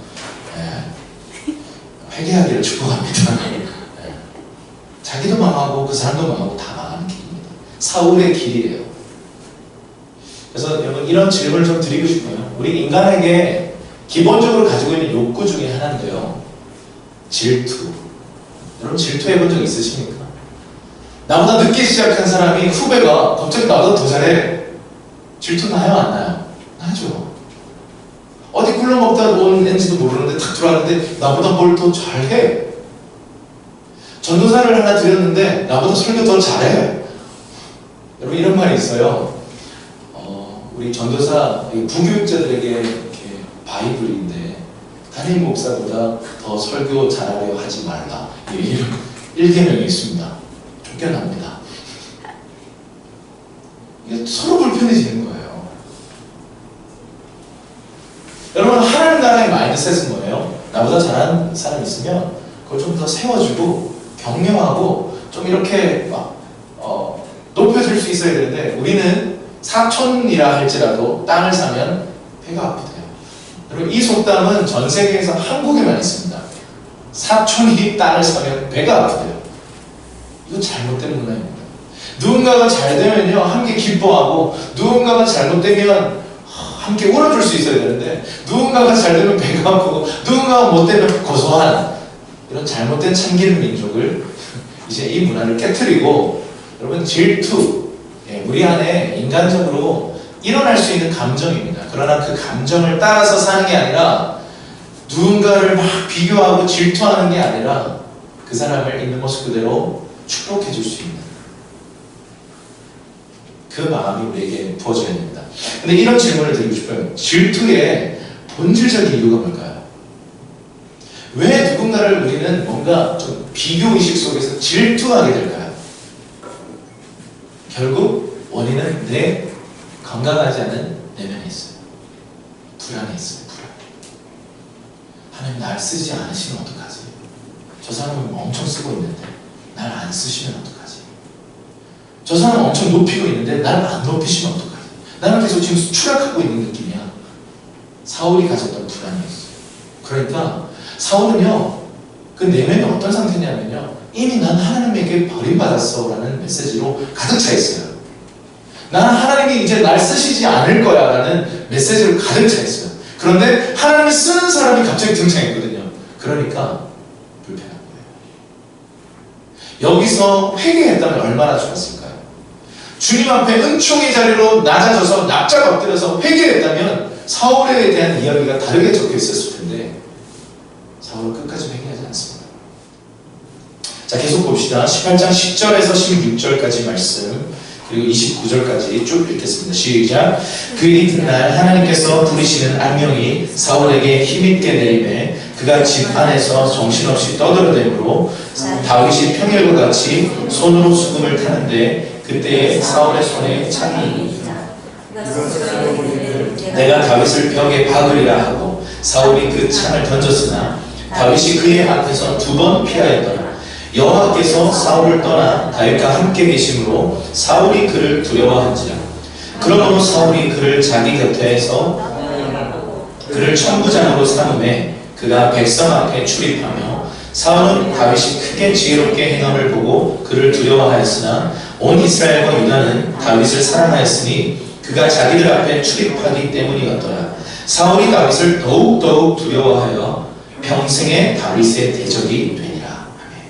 회개하기를 축복합니다. 자기도 망하고 그 사람도 망하고 다 망하는 길입니다. 사울의 길이에요. 그래서 여러분, 이런 질문을 좀 드리고 싶어요. 우리 인간에게 기본적으로 가지고 있는 욕구 중에 하나인데요, 질투. 여러분, 질투해본 적 있으십니까? 나보다 늦게 시작한 사람이, 후배가 갑자기 나보다 더 잘해. 질투 나요, 안 나요? 나죠. 어디 굴러먹다 온 앤지도 모르는데 탁 들어왔는데 나보다 뭘 더 잘해. 전도사를 하나 드렸는데 나보다 설교 더 잘해. 여러분, 이런 말이 있어요. 우리 전도사 부교육자들에게 이렇게 바이블인데, 담임 목사보다 더 설교 잘하려 하지 말라, 이런 일계명이 있습니다. 쫓겨납니다. 이게 서로 불편해지는 거예요. 여러분, 하나님 나라의 마인드셋은 뭐예요? 나보다 잘하는 사람 있으면 그걸 좀 더 세워주고 격려하고 좀 이렇게 막 높여줄 수 있어야 되는데, 우리는 사촌이라 할지라도 땅을 사면 배가 아프대요. 여러분, 이 속담은 전 세계에서 한국에만 있습니다. 사촌이 땅을 사면 배가 아프대요. 이거 잘못된 문화입니다. 누군가가 잘 되면요, 함께 기뻐하고, 누군가가 잘못되면 함께 울어줄 수 있어야 되는데, 누군가가 잘 되면 배가 아프고, 누군가가 못되면 고소한, 이런 잘못된 참기름 민족을 이제 이 문화를 깨트리고, 여러분, 질투, 우리 안에 인간적으로 일어날 수 있는 감정입니다. 그러나 그 감정을 따라서 사는 게 아니라, 누군가를 막 비교하고 질투하는 게 아니라 그 사람을 있는 모습 그대로 축복해 줄 수 있는 그 마음이 우리에게 부어져야 됩니다. 근데 이런 질문을 드리고 싶어요. 질투의 본질적인 이유가 뭘까요? 왜 누군가를 우리는 뭔가 좀 비교의식 속에서 질투하게 될까요? 결국 원인은 내 건강하지 않은 내면에 있어요. 불안에 있어요. 하나님, 날 쓰지 않으시면 어떡하지? 저 사람은 엄청 쓰고 있는데 날 안 쓰시면 어떡하지? 저 사람은 엄청 높이고 있는데 날 안 높이시면 어떡하지? 나는 계속 지금 추락하고 있는 느낌이야. 사울이 가졌던 불안이었어요. 그러니까 사울은요, 그 내면이 어떤 상태냐면요, 이미 난 하나님에게 버림받았어 라는 메시지로 가득 차 있어요. 나는 하나님이 이제 날 쓰시지 않을 거야 라는 메시지로 가득 차 있어요. 그런데 하나님이 쓰는 사람이 갑자기 등장했거든요. 그러니까 불편한 거예요. 여기서 회개했다면 얼마나 좋았을까요? 주님 앞에 은총의 자리로 낮아져서 납작 엎드려서 회개했다면 사울에 대한 이야기가 다르게 적혀 있었을 텐데, 사울은 끝까지 회개하지 않습니다. 자, 계속 봅시다. 18장 10절에서 16절까지 말씀 그리고 29절까지 쭉 읽겠습니다. 시작. 그 이튿날 하나님께서 부리시는 악령이 사울에게 힘있게 내림에 그가 집 안에서 정신없이 떠들어대므로 다윗이 평일과 같이 손으로 수금을 타는데 그때에 사울의 손에 창이 내가 다윗을 벽에 박으리라 하고 사울이 그 창을 던졌으나 다윗이 그의 앞에서 2번 피하였더라. 여호와께서 사울을 떠나 다윗과 함께 계심으로 사울이 그를 두려워한지라. 그러므로 사울이 그를 자기 곁에서 그를 천부장으로 삼음에 그가 백성 앞에 출입하며 사울은 다윗이 크게 지혜롭게 행함을 보고 그를 두려워하였으나 온 이스라엘과 유다는 다윗을 사랑하였으니 그가 자기들 앞에 출입하기 때문이었더라. 사울이 다윗을 더욱 두려워하여 평생에 다윗의 대적이 되니라. 아멘.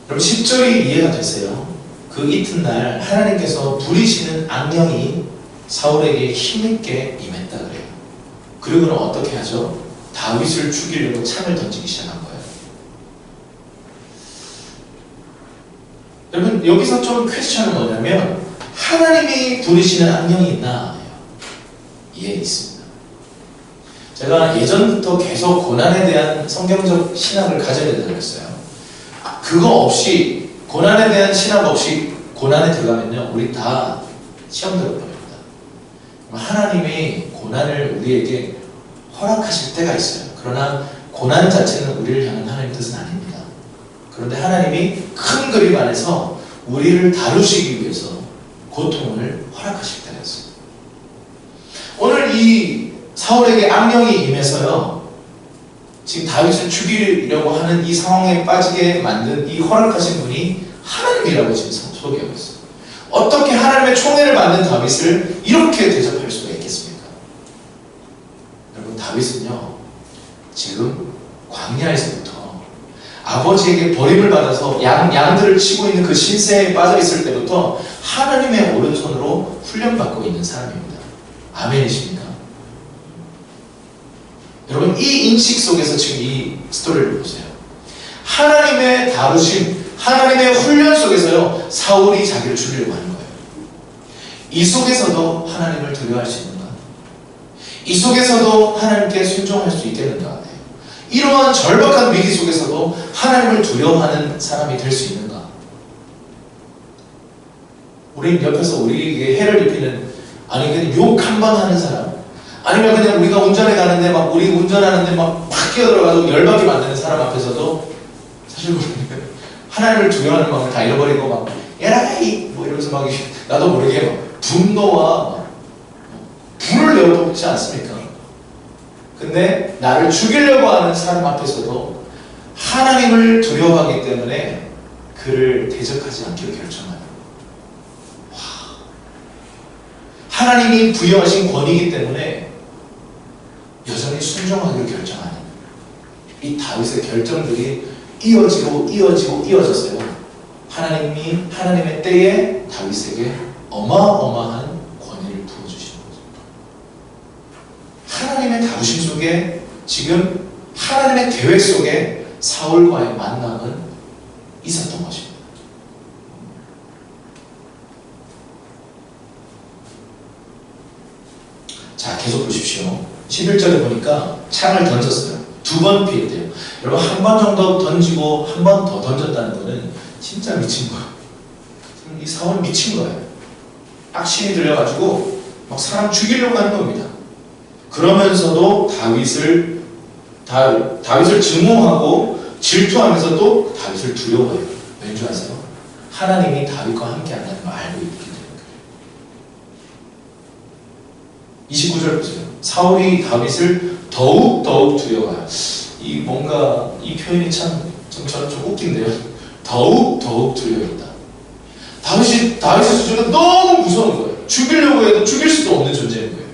여러분 10절이 이해가 되세요? 그 이튿날 하나님께서 부리시는 악령이 사울에게 힘있게 임했다 그래요. 그리고는 어떻게 하죠? 다윗을 죽이려고 창을 던지기 시작한 거예요. 여러분 여기서 좀 퀘스천은 뭐냐면 하나님이 부리시는 악령이 있나? 예, 있습니다. 제가 예전부터 계속 고난에 대한 성경적 신학을 가져야 된다고 했어요. 그거 없이 고난에 대한 신학 없이 고난에 들어가면요 우리 다 시험 들어버립니다. 하나님이 고난을 우리에게 허락하실 때가 있어요. 그러나 고난 자체는 우리를 향한 하나님의 뜻은 아닙니다. 그런데 하나님이 큰 그림 안에서 우리를 다루시기 위해서 고통을 허락하실 때가 있어요. 오늘 이 사울에게 악령이 임해서요 지금 다윗을 죽이려고 하는 이 상황에 빠지게 만든 이 허락하신 분이 하나님이라고 지금 소개하고 있어요. 어떻게 하나님의 총애를 받는 다윗을 이렇게 대접할 수가 있겠습니까? 여러분 다윗은요 지금 광야에서부터 아버지에게 버림을 받아서 양들을 치고 있는 그 신세에 빠져 있을 때부터 하나님의 오른손으로 훈련받고 있는 사람입니다. 아멘이십니까? 여러분 이 인식 속에서 지금 이 스토리를 보세요. 하나님의 다루심, 하나님의 훈련 속에서요 사울이 자기를 죽이려고 하는 거예요. 이 속에서도 하나님을 두려워할 수 있는가? 이 속에서도 하나님께 순종할 수 있겠는가? 이러한 절박한 위기 속에서도 하나님을 두려워하는 사람이 될 수 있는가? 우리 옆에서 우리에게 해를 입히는 아니 그냥 욕 한 번 하는 사람 아니면 그냥 우리가 운전해 가는데 막 우리 운전하는데 막 끼어들어가서 열받게 만드는 사람 앞에서도 사실 우리는 하나님을 두려워하는 마음을 다 잃어버리고 막 에라이 뭐 이러면서 막 나도 모르게 막 분노와 막 불을 내어놓지 않습니까? 근데 나를 죽이려고 하는 사람 앞에서도 하나님을 두려워하기 때문에 그를 대적하지 않기로 결정하는 하나님이 부여하신 권위이기 때문에 여전히 순종하기로 결정하는 이 다윗의 결정들이 이어졌어요. 하나님의 때에 다윗에게 어마어마한 권위를 부어주시는 거죠. 하나님의 다루심 속에 지금 하나님의 계획 속에 사울과의 만남은 있었던 것입니다. 자, 계속 보십시오. 11절에 보니까 창을 던졌어요. 2번 피했대요. 여러분 한 번 정도 던지고 한 번 더 던졌다는 것은 진짜 미친 거예요. 이 사울은 미친 거예요. 악심이 들려가지고 막 사람 죽이려고 하는 겁니다. 그러면서도 다윗을 증오하고 질투하면서도 다윗을 두려워해요. 왠지 아세요? 하나님이 다윗과 함께 한다는 걸 알고 있기 때문에. 29절 보세요. 사울이 다윗을 더욱 두려워해요. 이 뭔가 이 표현이 저는 좀 웃긴데요. 더욱 두려워했다. 다윗의 수준은 너무 무서운 거예요. 죽이려고 해도 죽일 수도 없는 존재인 거예요.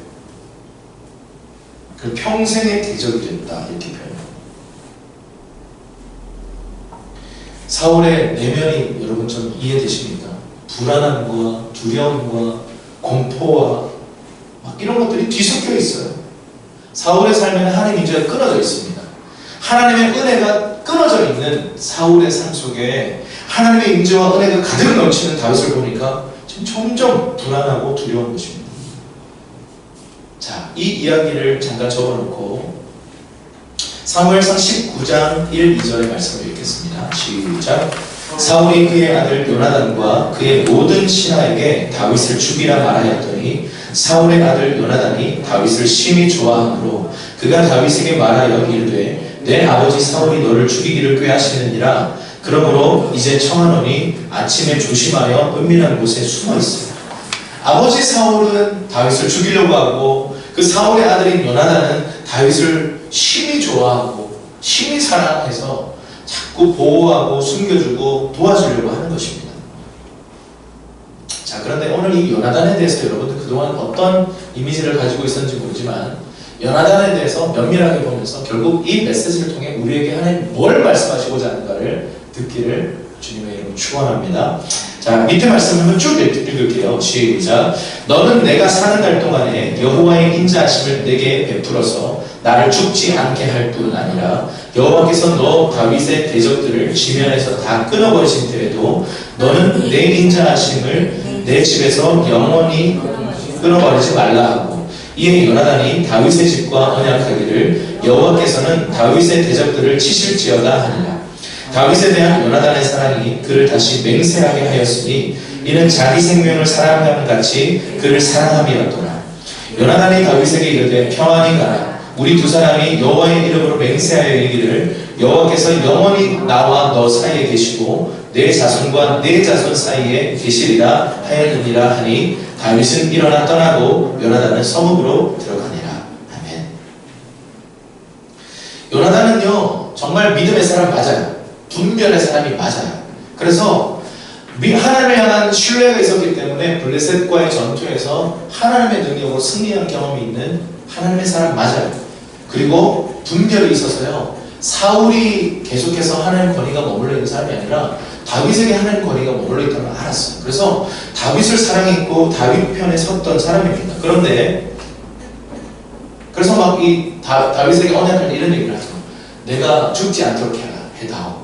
그 평생의 대적이 됐다 이렇게 표현해요. 사울의 내면이 여러분 좀 이해되십니까? 불안함과 두려움과 공포와 막 이런 것들이 뒤섞여 있어요. 사울의 삶에는 하나님 인자가 끊어져 있습니다. 하나님의 은혜가 끊어져 있는 사울의 삶 속에 하나님의 임재와 은혜가 가득 넘치는 다윗을 보니까 지금 점점 불안하고 두려운 것입니다. 자, 이 이야기를 잠깐 적어놓고 사무엘상 19장 1, 2절의 말씀을 읽겠습니다. 시작. 사울이 그의 아들 요나단과 그의 모든 신하에게 다윗을 죽이라 말하였더니 사울의 아들 요나단이 다윗을 심히 좋아하므로 그가 다윗에게 말하여 이르되 내 아버지 사울이 너를 죽이기를 꾀하시느니라. 그러므로 이제 청하노니 아침에 조심하여 은밀한 곳에 숨어 있으라. 아버지 사울은 다윗을 죽이려고 하고 그 사울의 아들인 요나단은 다윗을 심히 좋아하고 심히 사랑해서 자꾸 보호하고 숨겨주고 도와주려고 하는 것입니다. 자, 그런데 오늘 이 요나단에 대해서 여러분들 그동안 어떤 이미지를 가지고 있었는지 모르지만 요나단에 대해서 면밀하게 보면서 결국 이 메시지를 통해 우리에게 하나님 뭘 말씀하시고자 하는가를 듣기를 주님의 이름으로 축원합니다. 자, 밑에 말씀 한번 쭉 읽을게요. 시작. 너는 내가 사는 날 동안에 여호와의 인자하심을 내게 베풀어서 나를 죽지 않게 할 뿐 아니라 여호와께서 너 다윗의 대적들을 지면에서 다 끊어버리신 때에도 너는 내 인자하심을 내 집에서 영원히 끊어버리지 말라 하고 이에 요나단이 다윗의 집과 언약하기를 여호와께서는 다윗의 대적들을 치실지어다 하니라. 다윗에 대한 요나단의 사랑이 그를 다시 맹세하게 하였으니 이는 자기 생명을 사랑함 같이 그를 사랑함이었더라. 요나단이 다윗에게 이르되 평안히 가라. 우리 두 사람이 여호와의 이름으로 맹세하여 이르기를 여호와께서 영원히 나와 너 사이에 계시고 내 자손과 내 자손 사이에 계시리라 하였느니라 하니 다윗은 일어나 떠나고 요나단은 서문으로 들어가니라. 아멘. 요나단은요 정말 믿음의 사람 맞아요. 분별의 사람이 맞아요. 그래서 하나님을 향한 신뢰가 있었기 때문에 블레셋과의 전투에서 하나님의 능력으로 승리한 경험이 있는 하나님의 사람 맞아요. 그리고 분별이 있어서요 사울이 계속해서 하나님 권위가 머물러 있는 사람이 아니라 다윗에게 하나님 권위가 머물러 있다는 걸 알았어요. 그래서 다윗을 사랑했고 다윗 편에 섰던 사람입니다. 그런데 그래서 막 이 다윗에게 언약할 이런 얘기를 하죠. 내가 죽지 않도록 해다오.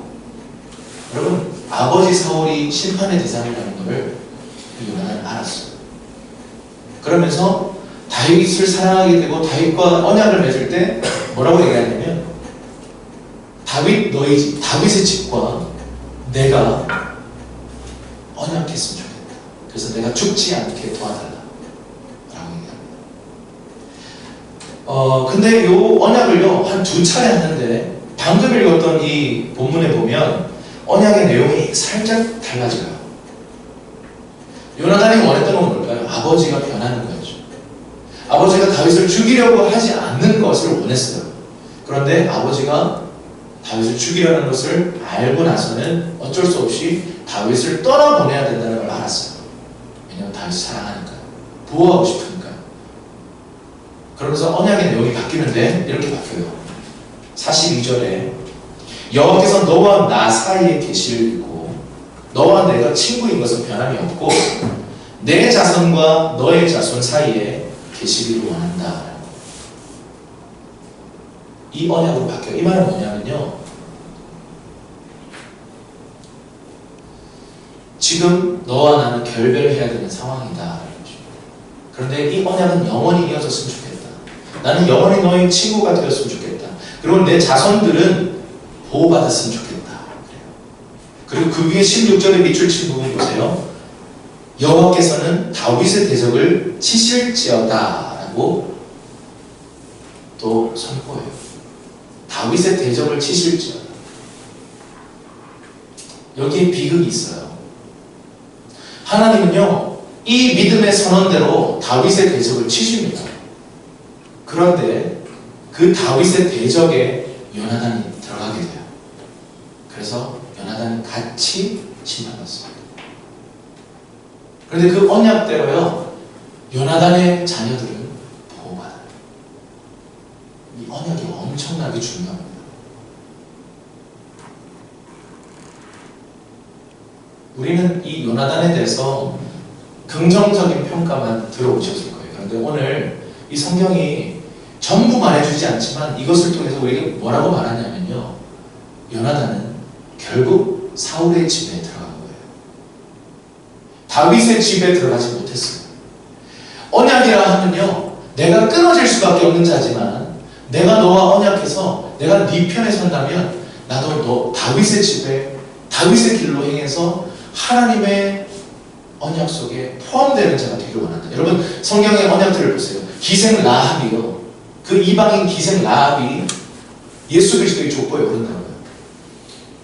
여러분 아버지 사울이 심판의 대상이라는 것을 요나단은 알았어요. 그러면서 다윗을 사랑하게 되고 다윗과 언약을 맺을 때 뭐라고 얘기하냐면 너희 집, 다윗의 집과 내가 언약했으면 좋겠다. 그래서 내가 죽지 않게 도와달라 라고 얘기합니다. 근데 요 언약을요 한 2차례 하는데 방금 읽었던 이 본문에 보면 언약의 내용이 살짝 달라져요. 요나단이 원했던 건 뭘까요? 아버지가 변하는 거였죠. 아버지가 다윗을 죽이려고 하지 않는 것을 원했어요. 그런데 아버지가 다윗을 죽이려는 것을 알고 나서는 어쩔 수 없이 다윗을 떠나보내야 된다는 걸 알았어요. 왜냐하면 다윗을 사랑하니까요. 보호하고 싶으니까요. 그러면서 언약의 내용이 바뀌는데 이렇게 바뀌어요. 42절에 여호와께서 너와 나 사이에 계시고 너와 내가 친구인 것은 변함이 없고 내 자손과 너의 자손 사이에 계시기를 원한다. 이 언약으로 바뀌어요. 이 말은 뭐냐면요 지금 너와 나는 결별을 해야 되는 상황이다. 그런데 이 언약은 영원히 이어졌으면 좋겠다. 나는 영원히 너의 친구가 되었으면 좋겠다. 그리고 내 자손들은 보호받았으면 좋겠다. 그리고 그 위에 16절에 밑줄 친 부분 보세요. 여호와께서는 다윗의 대적을 치실지어다 라고 또 선포해요. 다윗의 대적을 치실지어다. 여기에 비극이 있어요. 하나님은요 이 믿음의 선언대로 다윗의 대적을 치십니다. 그런데 그 다윗의 대적에 요나단이 들어가게 돼요. 그래서 요나단은 같이 심판받습니다. 그런데 그 언약대로요 요나단의 자녀들은 보호받아요. 이 언약이 엄청나게 중요합니다. 우리는 이 요나단에 대해서 긍정적인 평가만 들어오셨을 거예요. 그런데 오늘 이 성경이 전부 말해주지 않지만 이것을 통해서 우리에게 뭐라고 말하냐면요 요나단은 결국 사울의 집에 들어간 거예요. 다윗의 집에 들어가지 못했어요. 언약이라 하면요, 내가 끊어질 수밖에 없는 자지만 내가 너와 언약해서 내가 네 편에 선다면 나도 너 다윗의 집에 다윗의 길로 행해서 하나님의 언약 속에 포함되는 자가 되기를 원한다. 여러분, 성경의 언약들을 보세요. 기생 라합이요, 그 이방인 기생 라합이 예수 그리스도의 족보에 오른다는 거예요.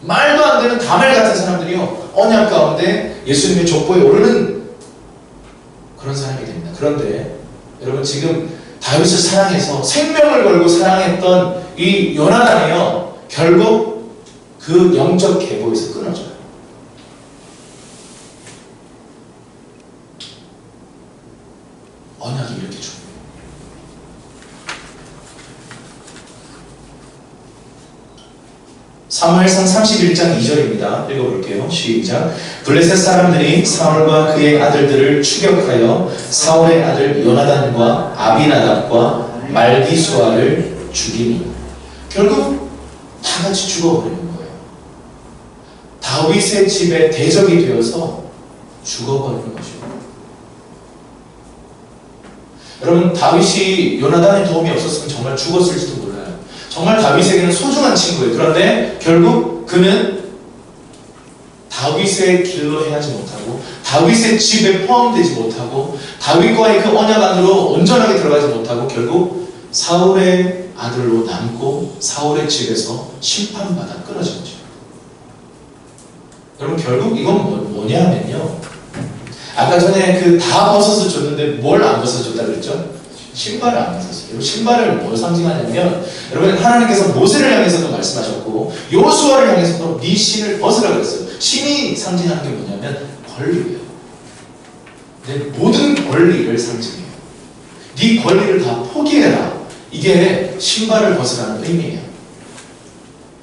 말도 안 되는 다말 같은 사람들이요, 언약 가운데 예수님의 족보에 오르는 그런 사람이 됩니다. 그런데 여러분, 지금 다윗을 사랑해서 생명을 걸고 사랑했던 이 요나단이요, 결국 그 영적 계보에서 끊어져요. 언약이 이렇게 중요해요. 사무엘상 31장 2절입니다. 읽어볼게요. 시작. 블레셋 사람들이 사울과 그의 아들들을 추격하여 사울의 아들 요나단과 아비나답과 말기수아를 죽이니, 결국 다 같이 죽어버리는 거예요. 다윗의 집에 대적이 되어서 죽어버리는 것이죠. 여러분, 다윗이 요나단의 도움이 없었으면 정말 죽었을지도 몰라요. 정말 다윗에게는 소중한 친구예요. 그런데 결국 그는 다윗의 길로 행하지 못하고 다윗의 집에 포함되지 못하고 다윗과의 그 언약 안으로 온전하게 들어가지 못하고 결국 사울의 아들로 남고 사울의 집에서 심판받아 끊어진 거죠. 여러분, 결국 이건 뭐냐면요, 아까 전에 그 다 벗어서 줬는데 뭘 안 벗어줬다 그랬죠? 신발을 안 벗었어요. 여러분, 신발을 뭘 상징하냐면, 여러분, 하나님께서 모세를 향해서도 말씀하셨고 요수아를 향해서도 네 신을 벗으라 그랬어요. 신이 상징하는 게 뭐냐면 권리예요. 내 모든 권리를 상징해요. 네 권리를 다 포기해라. 이게 신발을 벗으라는 의미예요.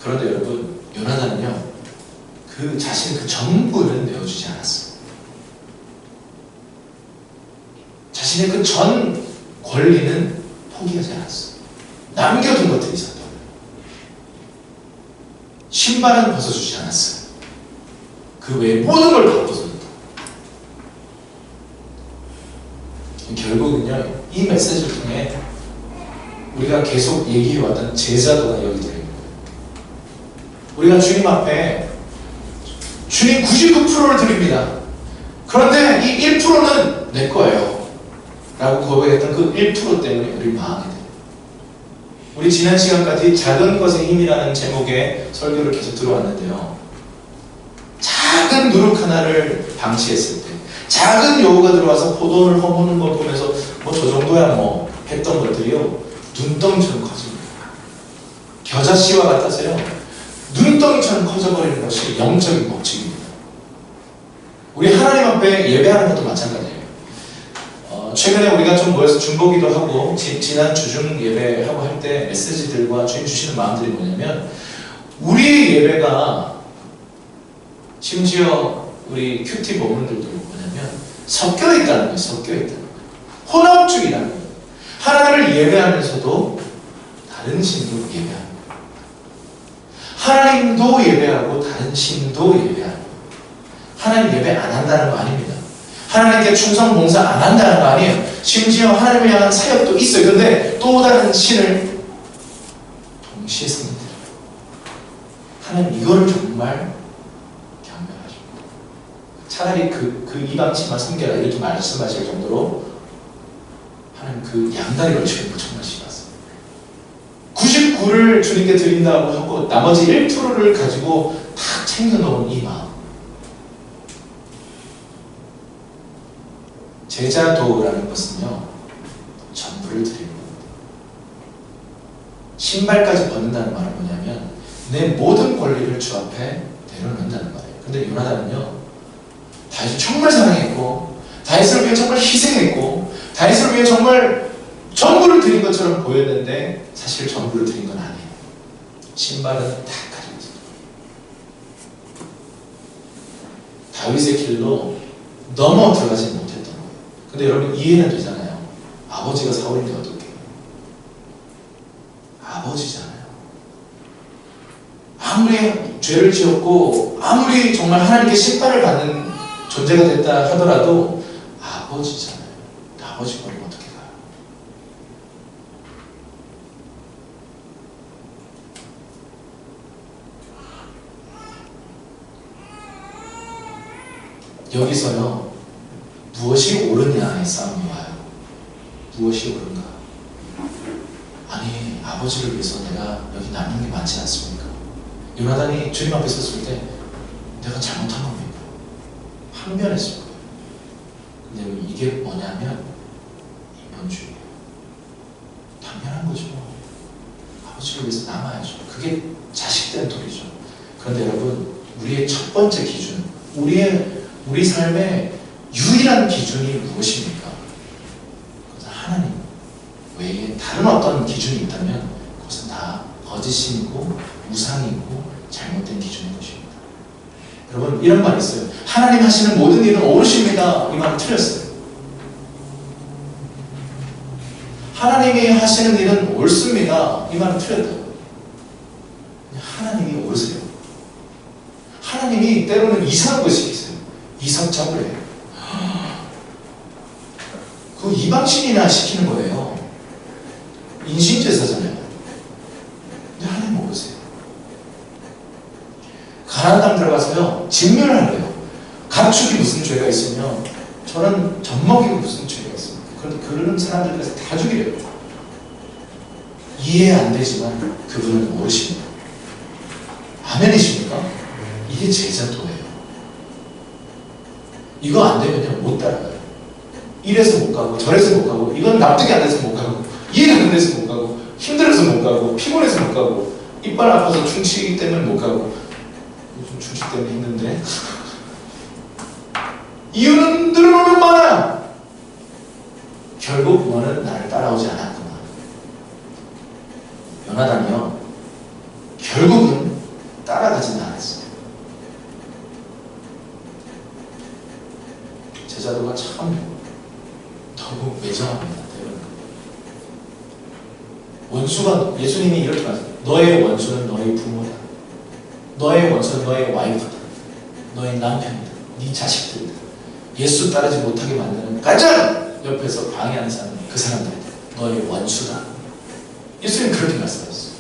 그런데 여러분, 요나단은요, 그 자신 그 전부를 내어주지 않았어요. 자신의 그 전 권리는 포기하지 않았어요. 남겨둔 것들이 있었던 거예요. 신발은 벗어주지 않았어요. 그 외에 모든 걸 다 벗어줬다. 결국은요, 이 메시지를 통해 우리가 계속 얘기해왔던 제자도가 여기 들어있는 거예요. 우리가 주님 앞에 주님 99%를 드립니다. 그런데 이 1%는 내 거예요 라고 고백했던 그 1% 때문에 우리 망하게 돼요. 우리 지난 시간까지 작은 것의 힘이라는 제목의 설교를 계속 들어왔는데요, 작은 누룩 하나를 방치했을 때, 작은 여우가 들어와서 포도를 허무는 걸 보면서 뭐 저 정도야 뭐 했던 것들이요, 눈덩이처럼 커집니다. 겨자씨와 같아서요, 눈덩이처럼 커져버리는 것이 영적인 법칙입니다. 우리 하나님 앞에 예배하는 것도 마찬가지예요. 최근에 우리가 좀 모여서 중보기도 하고 지난 주중 예배하고 할 때 메시지들과 주님 주시는 마음들이 뭐냐면, 우리의 예배가 심지어 우리 큐티 본문들도 뭐냐면 섞여 있다는 거예요. 섞여 있다는 거예요. 혼합주의라는 거예요. 하나님을 예배하면서도 다른 신도 예배하는 거예요. 하나님도 예배하고 다른 신도 예배하는 거예요. 하나님 예배 안 한다는 거 아닙니다. 하나님께 충성 봉사 안 한다는 거 아니에요. 심지어 하나님을 향한 사역도 있어요. 근데 또 다른 신을 동시에 섬깁니다. 하나님 이거를 정말 경멸하십니다. 차라리 그 이방신만 섬겨라 이렇게 말씀하실 정도로 하나님 그 양다리 걸치는 거 정말 심하세요. 99를 주님께 드린다고 하고 나머지 1%를 가지고 다 챙겨놓은 이 마음. 제자도라는 것은요, 전부를 드리는 겁니다. 신발까지 벗는다는 말은 뭐냐면 내 모든 권리를 주 앞에 내려놓는다는 말이에요. 근데 요나단은요, 다윗을 정말 사랑했고 다윗을 위해 정말 희생했고 다윗을 위해 정말 전부를 드린 것처럼 보였는데 사실 전부를 드린 건 아니에요. 신발은 다 가지고 있어요. 다윗의 길로 넘어 들어가지 못했던 거예요. 근데 여러분 이해는 되잖아요. 아버지가 사울인데 어떻게? 아버지잖아요. 아무리 죄를 지었고 아무리 정말 하나님께 심판을 받는 존재가 됐다 하더라도 아버지잖아요. 아버지 버리고 어떻게 가요? 여기서요, 무엇이 옳으냐의 싸움이 와요. 무엇이 옳은가? 아니, 아버지를 위해서 내가 여기 남는 게 많지 않습니까? 요나단이 주님 앞에 섰을 때 내가 잘못한 겁니까? 항변했을 거예요. 근데 이게 뭐냐면 인본주의예요. 당연한 거죠. 아버지를 위해서 남아야죠. 그게 자식된 도리죠. 그런데 여러분, 우리의 첫 번째 기준, 우리 삶의 유일한 기준이 무엇입니까? 그것은 하나님 외에 다른 어떤 기준이 있다면 그것은 다 거짓이고 우상이고 잘못된 기준인 것입니다. 여러분, 이런 말이 있어요. 하나님 하시는 모든 일은 옳으십니다. 이 말은 틀렸어요. 하나님이 하시는 일은 옳습니다. 이 말은 틀렸다고. 하나님이 옳으세요. 하나님이 때로는 이상한 것이 있어요. 이석작을 해요. 그 이방신이나 시키는 거예요. 인신제사잖아요. 근데 하나님 모르세요. 가나안 땅 들어가서요, 진멸을 하래요. 가축이 무슨 죄가 있으면 저는 젖먹이고 무슨 죄가 있습니까? 그런데 그러는 사람들까지 다 죽이래요. 이해 안 되지만 그분은 모르십니다. 아멘이십니까? 이게 제자도예요. 이거 안 되면요, 못 따라가요. 이래서 못 가고 저래서 못 가고 이건 납득이 안 돼서 못 가고 이해가 안 돼서 못 가고 힘들어서 못 가고 피곤해서 못 가고 이빨 아파서 충치기 때문에 못 가고 요즘 충치 때문에 힘든데 이유는 늘어놓는 많아. 결국 너는 나를 따라오지 않았구나. 요나단이요, 결국은 따라가지는 않았어요. 제자도가 참 너무 매정합니다. 원수가, 예수님이 이렇게 말씀하세요. 너의 원수는 너의 부모다. 너의 원수는 너의 와이프다. 너의 남편이다. 네 자식들이다. 예수 따르지 못하게 만드는 가장 옆에서 방해하는 사람은 그 사람들이다. 너의 원수다. 예수님 그렇게 말씀하셨어요.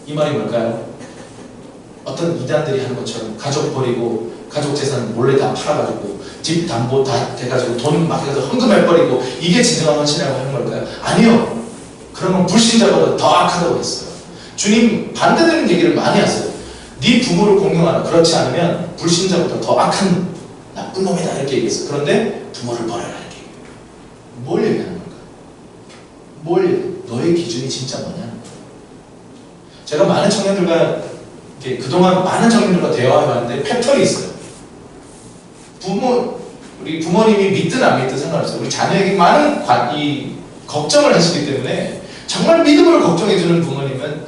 이 말이 뭘까요? 어떤 이단들이 하는 것처럼 가족 버리고 가족 재산 몰래 다 팔아가지고 집 담보 다 돼가지고 돈 막 해서 헌금해버리고 이게 진정한 헌신이라고 하는 걸까요? 아니요. 그러면 불신자보다 더 악하다고 했어요. 주님 반대되는 얘기를 많이 하세요. 네 부모를 공경하라. 그렇지 않으면 불신자보다 더 악한 나쁜 놈이다 이렇게 얘기했어요. 그런데 부모를 버려라 이렇게. 뭘 얘기하는 걸까? 너의 기준이 진짜 뭐냐? 제가 많은 청년들과 그동안 많은 청년들과 대화해봤는데 패턴이 있어요. 우리 부모님이 믿든 안 믿든 상관없어요. 우리 자녀에게 많은 걱정을 하시기 때문에 정말 믿음으로 걱정해주는 부모님은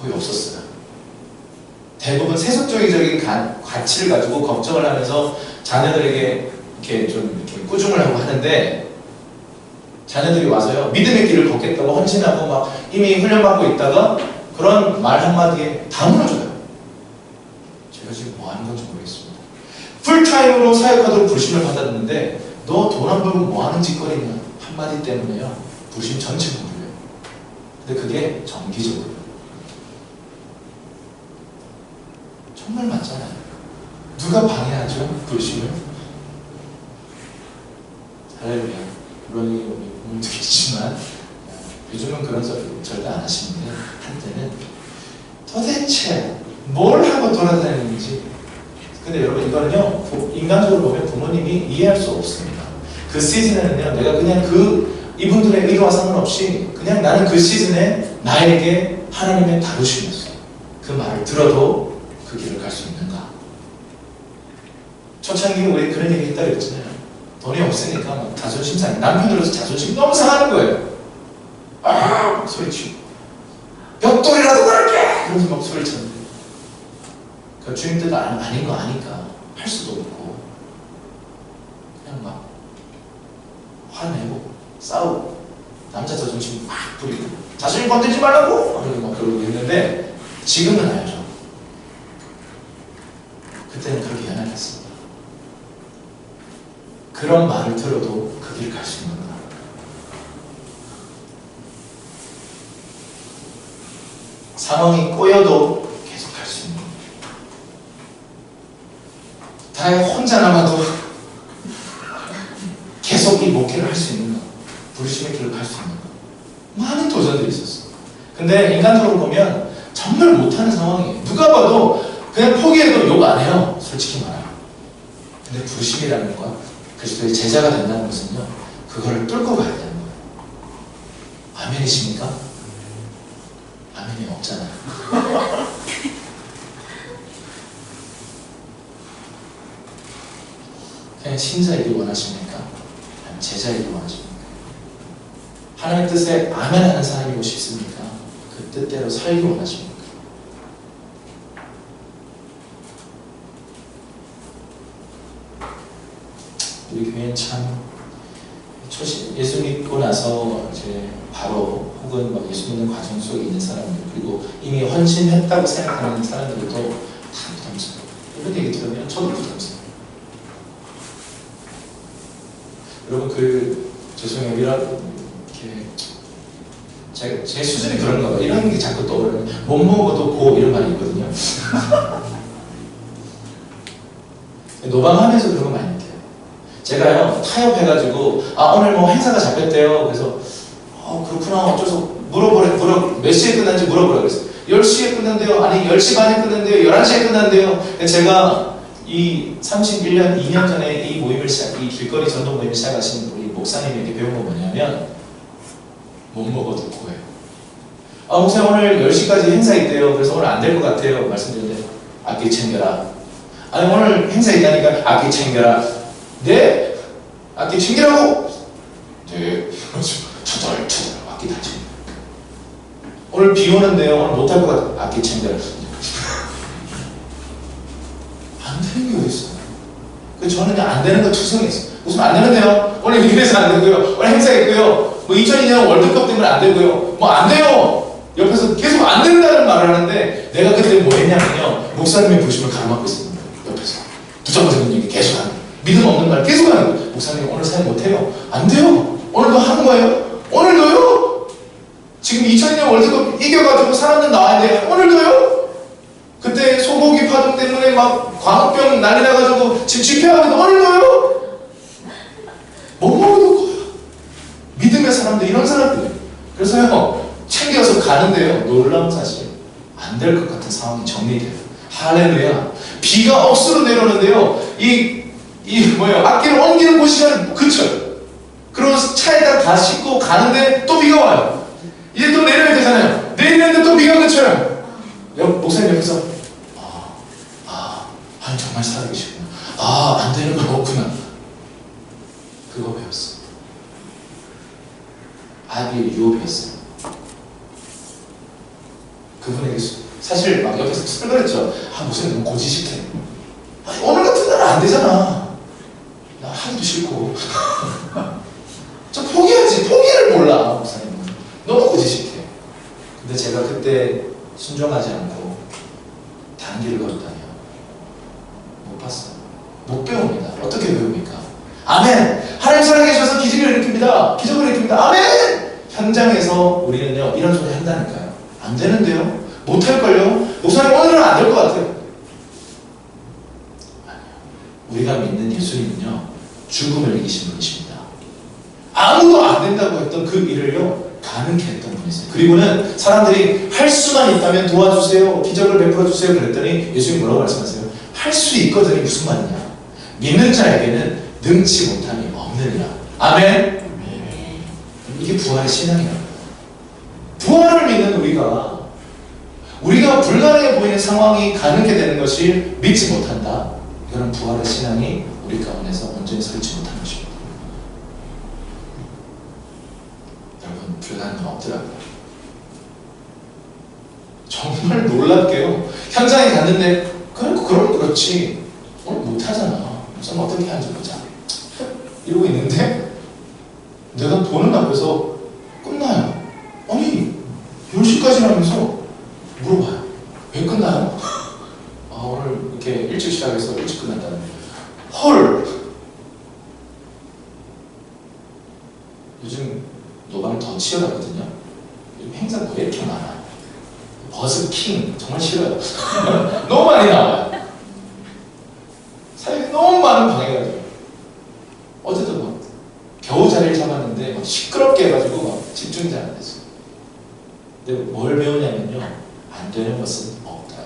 거의 없었어요. 대부분 세속적인 가치를 가지고 걱정을 하면서 자녀들에게 이렇게 꾸중을 하고 하는데, 자녀들이 와서요, 믿음의 길을 걷겠다고 헌신하고 막 이미 훈련받고 있다가 그런 말 한마디에 다 무너져요. 제가 지금 뭐 하는 건지 모르겠습니다. 풀타임으로 사역하도록 부르심을 받았는데 너 돈 안 벌고 뭐 하는 짓거리냐 한마디 때문에요, 부르심 전체가 무너져요. 근데 그게 정기적으로 정말 맞잖아요. 누가 방해하죠? 부르심을? 할렐루야. 물론 우리 부모님도 있지만 요즘은 그런 소리 절대 안 하시는데 한때는 도대체 뭘 하고 돌아다니는지. 근데 여러분, 이거는요, 인간적으로 보면 부모님이 이해할 수 없습니다. 그 시즌에는요, 내가 그냥 이분들의 의도와 상관없이 그냥 나는 그 시즌에 나에게 하나님의 다루심이었어요. 그 말을 들어도 그 길을 갈 수 있는가? 초창기에 왜 그런 얘기 했다 그랬잖아요. 돈이 없으니까 막 자존심 상해. 남편으로서 자존심 너무 상하는 거예요. 아! 소리치고 벽돌이라도 그럴게! 그러면서 막 소리쳤는데, 그 주님 뜻 아닌 거 아니까 할 수도 없고 그냥 막 화내고 싸우고 남자 자존심 막 부리고 자존심 건들지 말라고! 그러고 막 그러고 있는데, 지금은 알죠. 그런 말을 들어도 그 길을 갈 수 있는 거다. 상황이 꼬여도 계속 갈 수 있는 거다. 다 혼자 남아도 계속 이 목회를 할 수 있는 거, 부르심의 길을 갈 수 있는 거. 많은 도전들이 있었어. 근데 인간적으로 보면 정말 못하는 상황이에요. 누가 봐도 그냥 포기해도 욕 안 해요. 솔직히 말하면. 근데 부르심이라는 것, 그리스도의 제자가 된다는 것은요, 그거를 뚫고 가야 되는 거예요. 아멘이십니까? 아멘이 없잖아요. 그냥 신자이길 원하십니까? 아니면 제자이길 원하십니까? 하나님의 뜻에 아멘하는 사람이고 싶습니까? 그 뜻대로 살기 원하십니까? 우리 교회는 참 예수 믿고 나서 이제 바로 혹은 막 예수 믿는 과정 속에 있는 사람들, 그리고 이미 헌신했다고 생각하는 사람들도 다 부담스러워요. 이런 얘기 들으면 저도 부담스러워요. 여러분 죄송해요. 이렇게 제 수준이 그런가 봐요. 이런 게 자꾸 떠오르는, 못 먹어도 고 이런 말이 있거든요. 노방하면서 그런 거 많이 느껴요. 제가요, 타협해가지고, 오늘 뭐 행사가 잡혔대요. 그래서, 그렇구나. 어쩌서 몇 시에 끝난지 물어보라 그랬어요. 10시에 끝난대요. 아니, 10시 반에 끝난대요. 11시에 끝난대요. 제가 이 31년, 2년 전에 이 길거리 전도 모임을 시작하신 우리 목사님에게 배운 건 뭐냐면, 못 먹어도 고해요. 목사님 오늘 10시까지 행사 있대요. 그래서 오늘 안 될 것 같아요. 말씀드렸는데, 악기 챙겨라. 아니, 오늘 행사 있다니까 악기 챙겨라. 네? 악기 챙기라고? 네. 투덜 악기 다 챙겨. 오늘 비 오는데요. 오늘 못할 것 같아. 악기 챙겨라. 안 되는 게 어딨어. 저는 안 되는 거 투성했어. 무슨 안 되는데요? 오늘 이래서 안 되고요. 오늘 행사 있고요. 뭐 2002년 월드컵 때문에 안 되고요. 뭐 안 돼요. 옆에서 계속 안 된다는 말을 하는데, 내가 그때 뭐 했냐면요, 목사님의 부심을 가로막고 있었는데, 옆에서 부정적인 얘기 계속 하는 거예요. 믿음 없는 말 계속 하는 거예요. 목사님 오늘 사역 못해요. 안 돼요. 오늘도 하는 거예요. 오늘도요. 지금 2002년 월드컵 이겨가지고 사람들 나와야 돼요. 오늘도요. 그때 소고기 파동 때문에 막 광우병 난리 나가지고 지금 집회하는데 오늘도요. 못 먹어도 거야. 믿음의 사람들, 이런 사람들. 그래서요, 챙겨서 가는데요, 놀라운 사실, 안 될 것 같은 상황이 정리돼요. 할렐루야. 비가 억수로 내려오는데요, 악기를 옮기는 곳이면 그쳐요. 그리고 차에다 다 싣고 가는데 또 비가 와요. 이제 또 내려야 되잖아요. 내리는데 또 비가 그쳐요. 목사님 옆에서, 정말 살아계시구나. 안 되는 건 없구나. 그거 배웠어. 아비의 유업이었어요. 그분에게 사실 막 옆에서 설거랬죠. 목사님 너무 고지식해. 오늘 같은 날은 안 되잖아. 나 하기도 싫고. 좀 포기하지. 포기를 몰라, 목사님은. 너무 고지식해. 근데 제가 그때 순종하지 않고 다른 길을 걸었다면 못 봤어요. 못 배웁니다. 어떻게 배웁니까? 아멘! 하나님 살아계셔서 기적을 일으킵니다. 기적을 일으킵니다. 아멘! 현장에서 우리는요, 이런 소리 한다니까요. 안 되는데요? 못할걸요? 목사님 오늘은 안 될 것 같아요. 아니요. 우리가 믿는 예수님은요, 죽음을 이기신 분이십니다. 아무도 안 된다고 했던 그 일을요, 가능케 했던 분이세요. 그리고는 사람들이 할 수만 있다면 도와주세요, 기적을 베풀어 주세요 그랬더니 예수님이 뭐라고 말씀하세요? 할 수 있거든요. 무슨 말이냐? 믿는 자에게는 능치 못함이 없느니라. 아멘? 이게 부활의 신앙이라는 거예요. 부활을 믿는 우리가 불가능해 보이는 상황이 가능하게 되는 것이 믿지 못한다. 이거는 부활의 신앙이 우리 가운데서 온전히 설치 못한 것입니다. 여러분, 불가능은 없더라고요. 정말 놀랍게요. 현장에 갔는데 그럼 그렇지. 오늘 못하잖아. 무슨 어떻게 하는지 보자. 이러고 있는데 내가 보는 앞에서 끝나요. 아니 10시까지라면서 물어봐요. 왜 끝나요? 오늘 이렇게 일찍 시작해서 일찍 끝났다는. 헐! 치열하거든요. 요즘 행사 왜 이렇게 많아? 버스킹 정말 싫어요. 너무 많이 나와요. 사역이 너무 많은 방해가 돼요. 어제도 막 겨우 자리를 잡았는데 막 시끄럽게 해가지고 막 집중이 잘 안 됐어요. 근데 뭘 배우냐면요, 안 되는 것은 없다.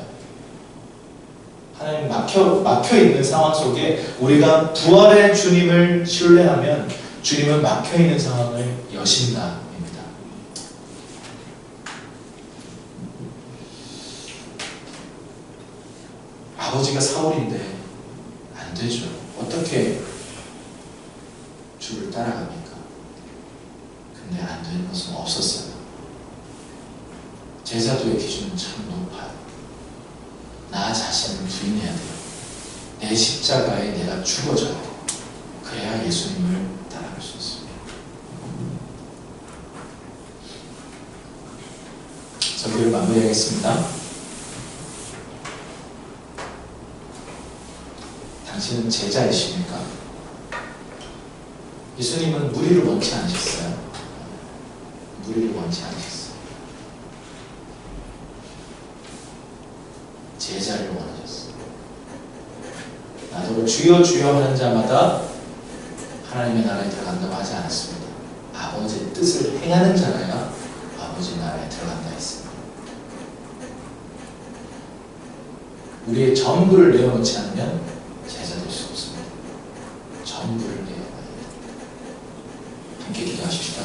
하나님 막혀 있는 상황 속에 우리가 부활의 주님을 신뢰하면 주님은 막혀 있는 상황을 여신다. 아버지가 사울인데 안 되죠. 어떻게 주를 따라갑니까? 근데 안 되는 것은 없었어요. 제자도의 기준은 참 높아요. 나 자신을 부인해야 돼요. 내 십자가에 내가 죽어져야 돼요. 그래야 예수님을 따라갈 수 있습니다. 설교를 마무리하겠습니다. 당신은 제자이십니까? 예수님은 무리를 원치 않으셨어요. 무리를 원치 않으셨어요. 제자를 원하셨어요. 나더러 주여 주여 하는 자마다 하나님의 나라에 들어간다고 하지 않았습니다. 아버지의 뜻을 행하는 자라야 아버지 나라에 들어간다 했습니다. 우리의 전부를 내어놓지 않으면 제자 될 수 없습니다. 전부를 내어놔야 돼요. 함께 기도하십시다.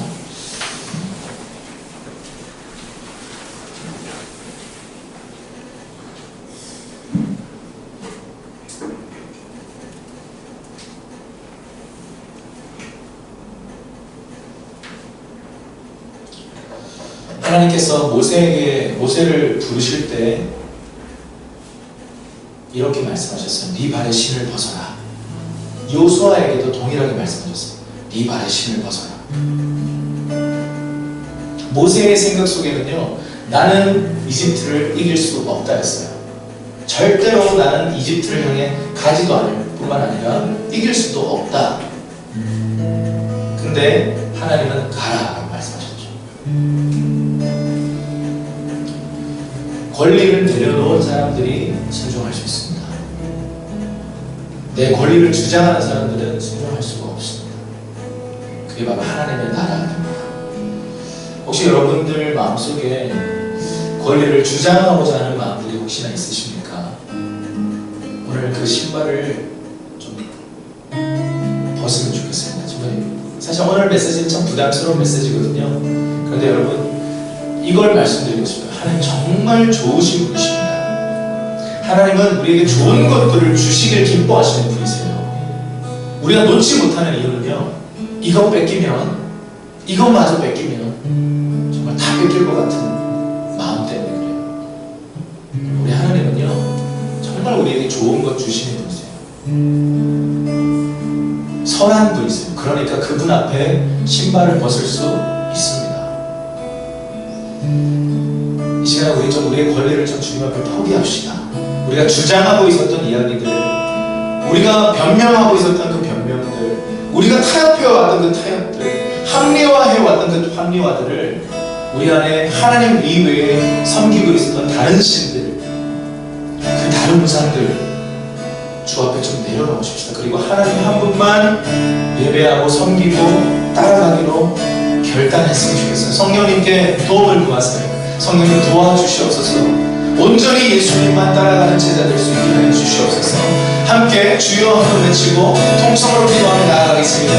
하나님께서 모세를 부르실 때 이렇게 말씀하셨어요. 네 발의 신을 벗어라. 요수아에게도 동일하게 말씀하셨어요. 네 발의 신을 벗어라. 모세의 생각 속에는요, 나는 이집트를 이길 수 없다 했어요. 절대로 나는 이집트를 향해 가지도 않을 뿐만 아니라 이길 수도 없다. 근데 하나님은 가라라고 말씀하셨죠. 권리를 내려놓은 사람들이 순종할 수 있습니다. 내 권리를 주장하는 사람들은 순종할 수가 없습니다. 그게 바로 하나님의 나라입니다. 혹시 여러분들 마음속에 권리를 주장하고자 하는 마음들이 혹시나 있으십니까? 오늘 그 신발을 좀 벗으면 좋겠습니다. 정말 사실 오늘 메시지는 참 부담스러운 메시지거든요. 그런데 여러분, 이걸 말씀드리고 싶어요. 하나님 정말 좋으신 분이십니다. 하나님은 우리에게 좋은 것들을 주시길 기뻐하시는 분이세요. 우리가 놓지 못하는 이유는요, 이것 뺏기면, 이것마저 뺏기면 정말 다 뺏길 것 같은 마음 때문에 그래요. 우리 하나님은요, 정말 우리에게 좋은 것 주시는 분이세요. 선한 분이세요. 그러니까 그분 앞에 신발을 벗을 수 있습니다. 이 시간 우리 좀 우리의 권리를 좀 주님 앞에 포기합시다. 우리가 주장하고 있었던 이야기들, 우리가 변명하고 있었던 그 변명들, 우리가 타협해왔던 그 타협들, 합리화해왔던 그 합리화들을 우리 안에 하나님 이외에 섬기고 있었던 다른 신들, 그 다른 우상들 주 앞에 좀 내려놓으십시다. 그리고 하나님 한 분만 예배하고 섬기고 따라가기로 결단했으면 좋겠어요. 성령님께 도움을 구하세요. 성령님 도와주시옵소서. 온전히 예수님만 따라가는 제자 될 수 있게 하여 주시옵소서. 함께 주여 한번 외치고 통성으로 기도하며 나아가겠습니다.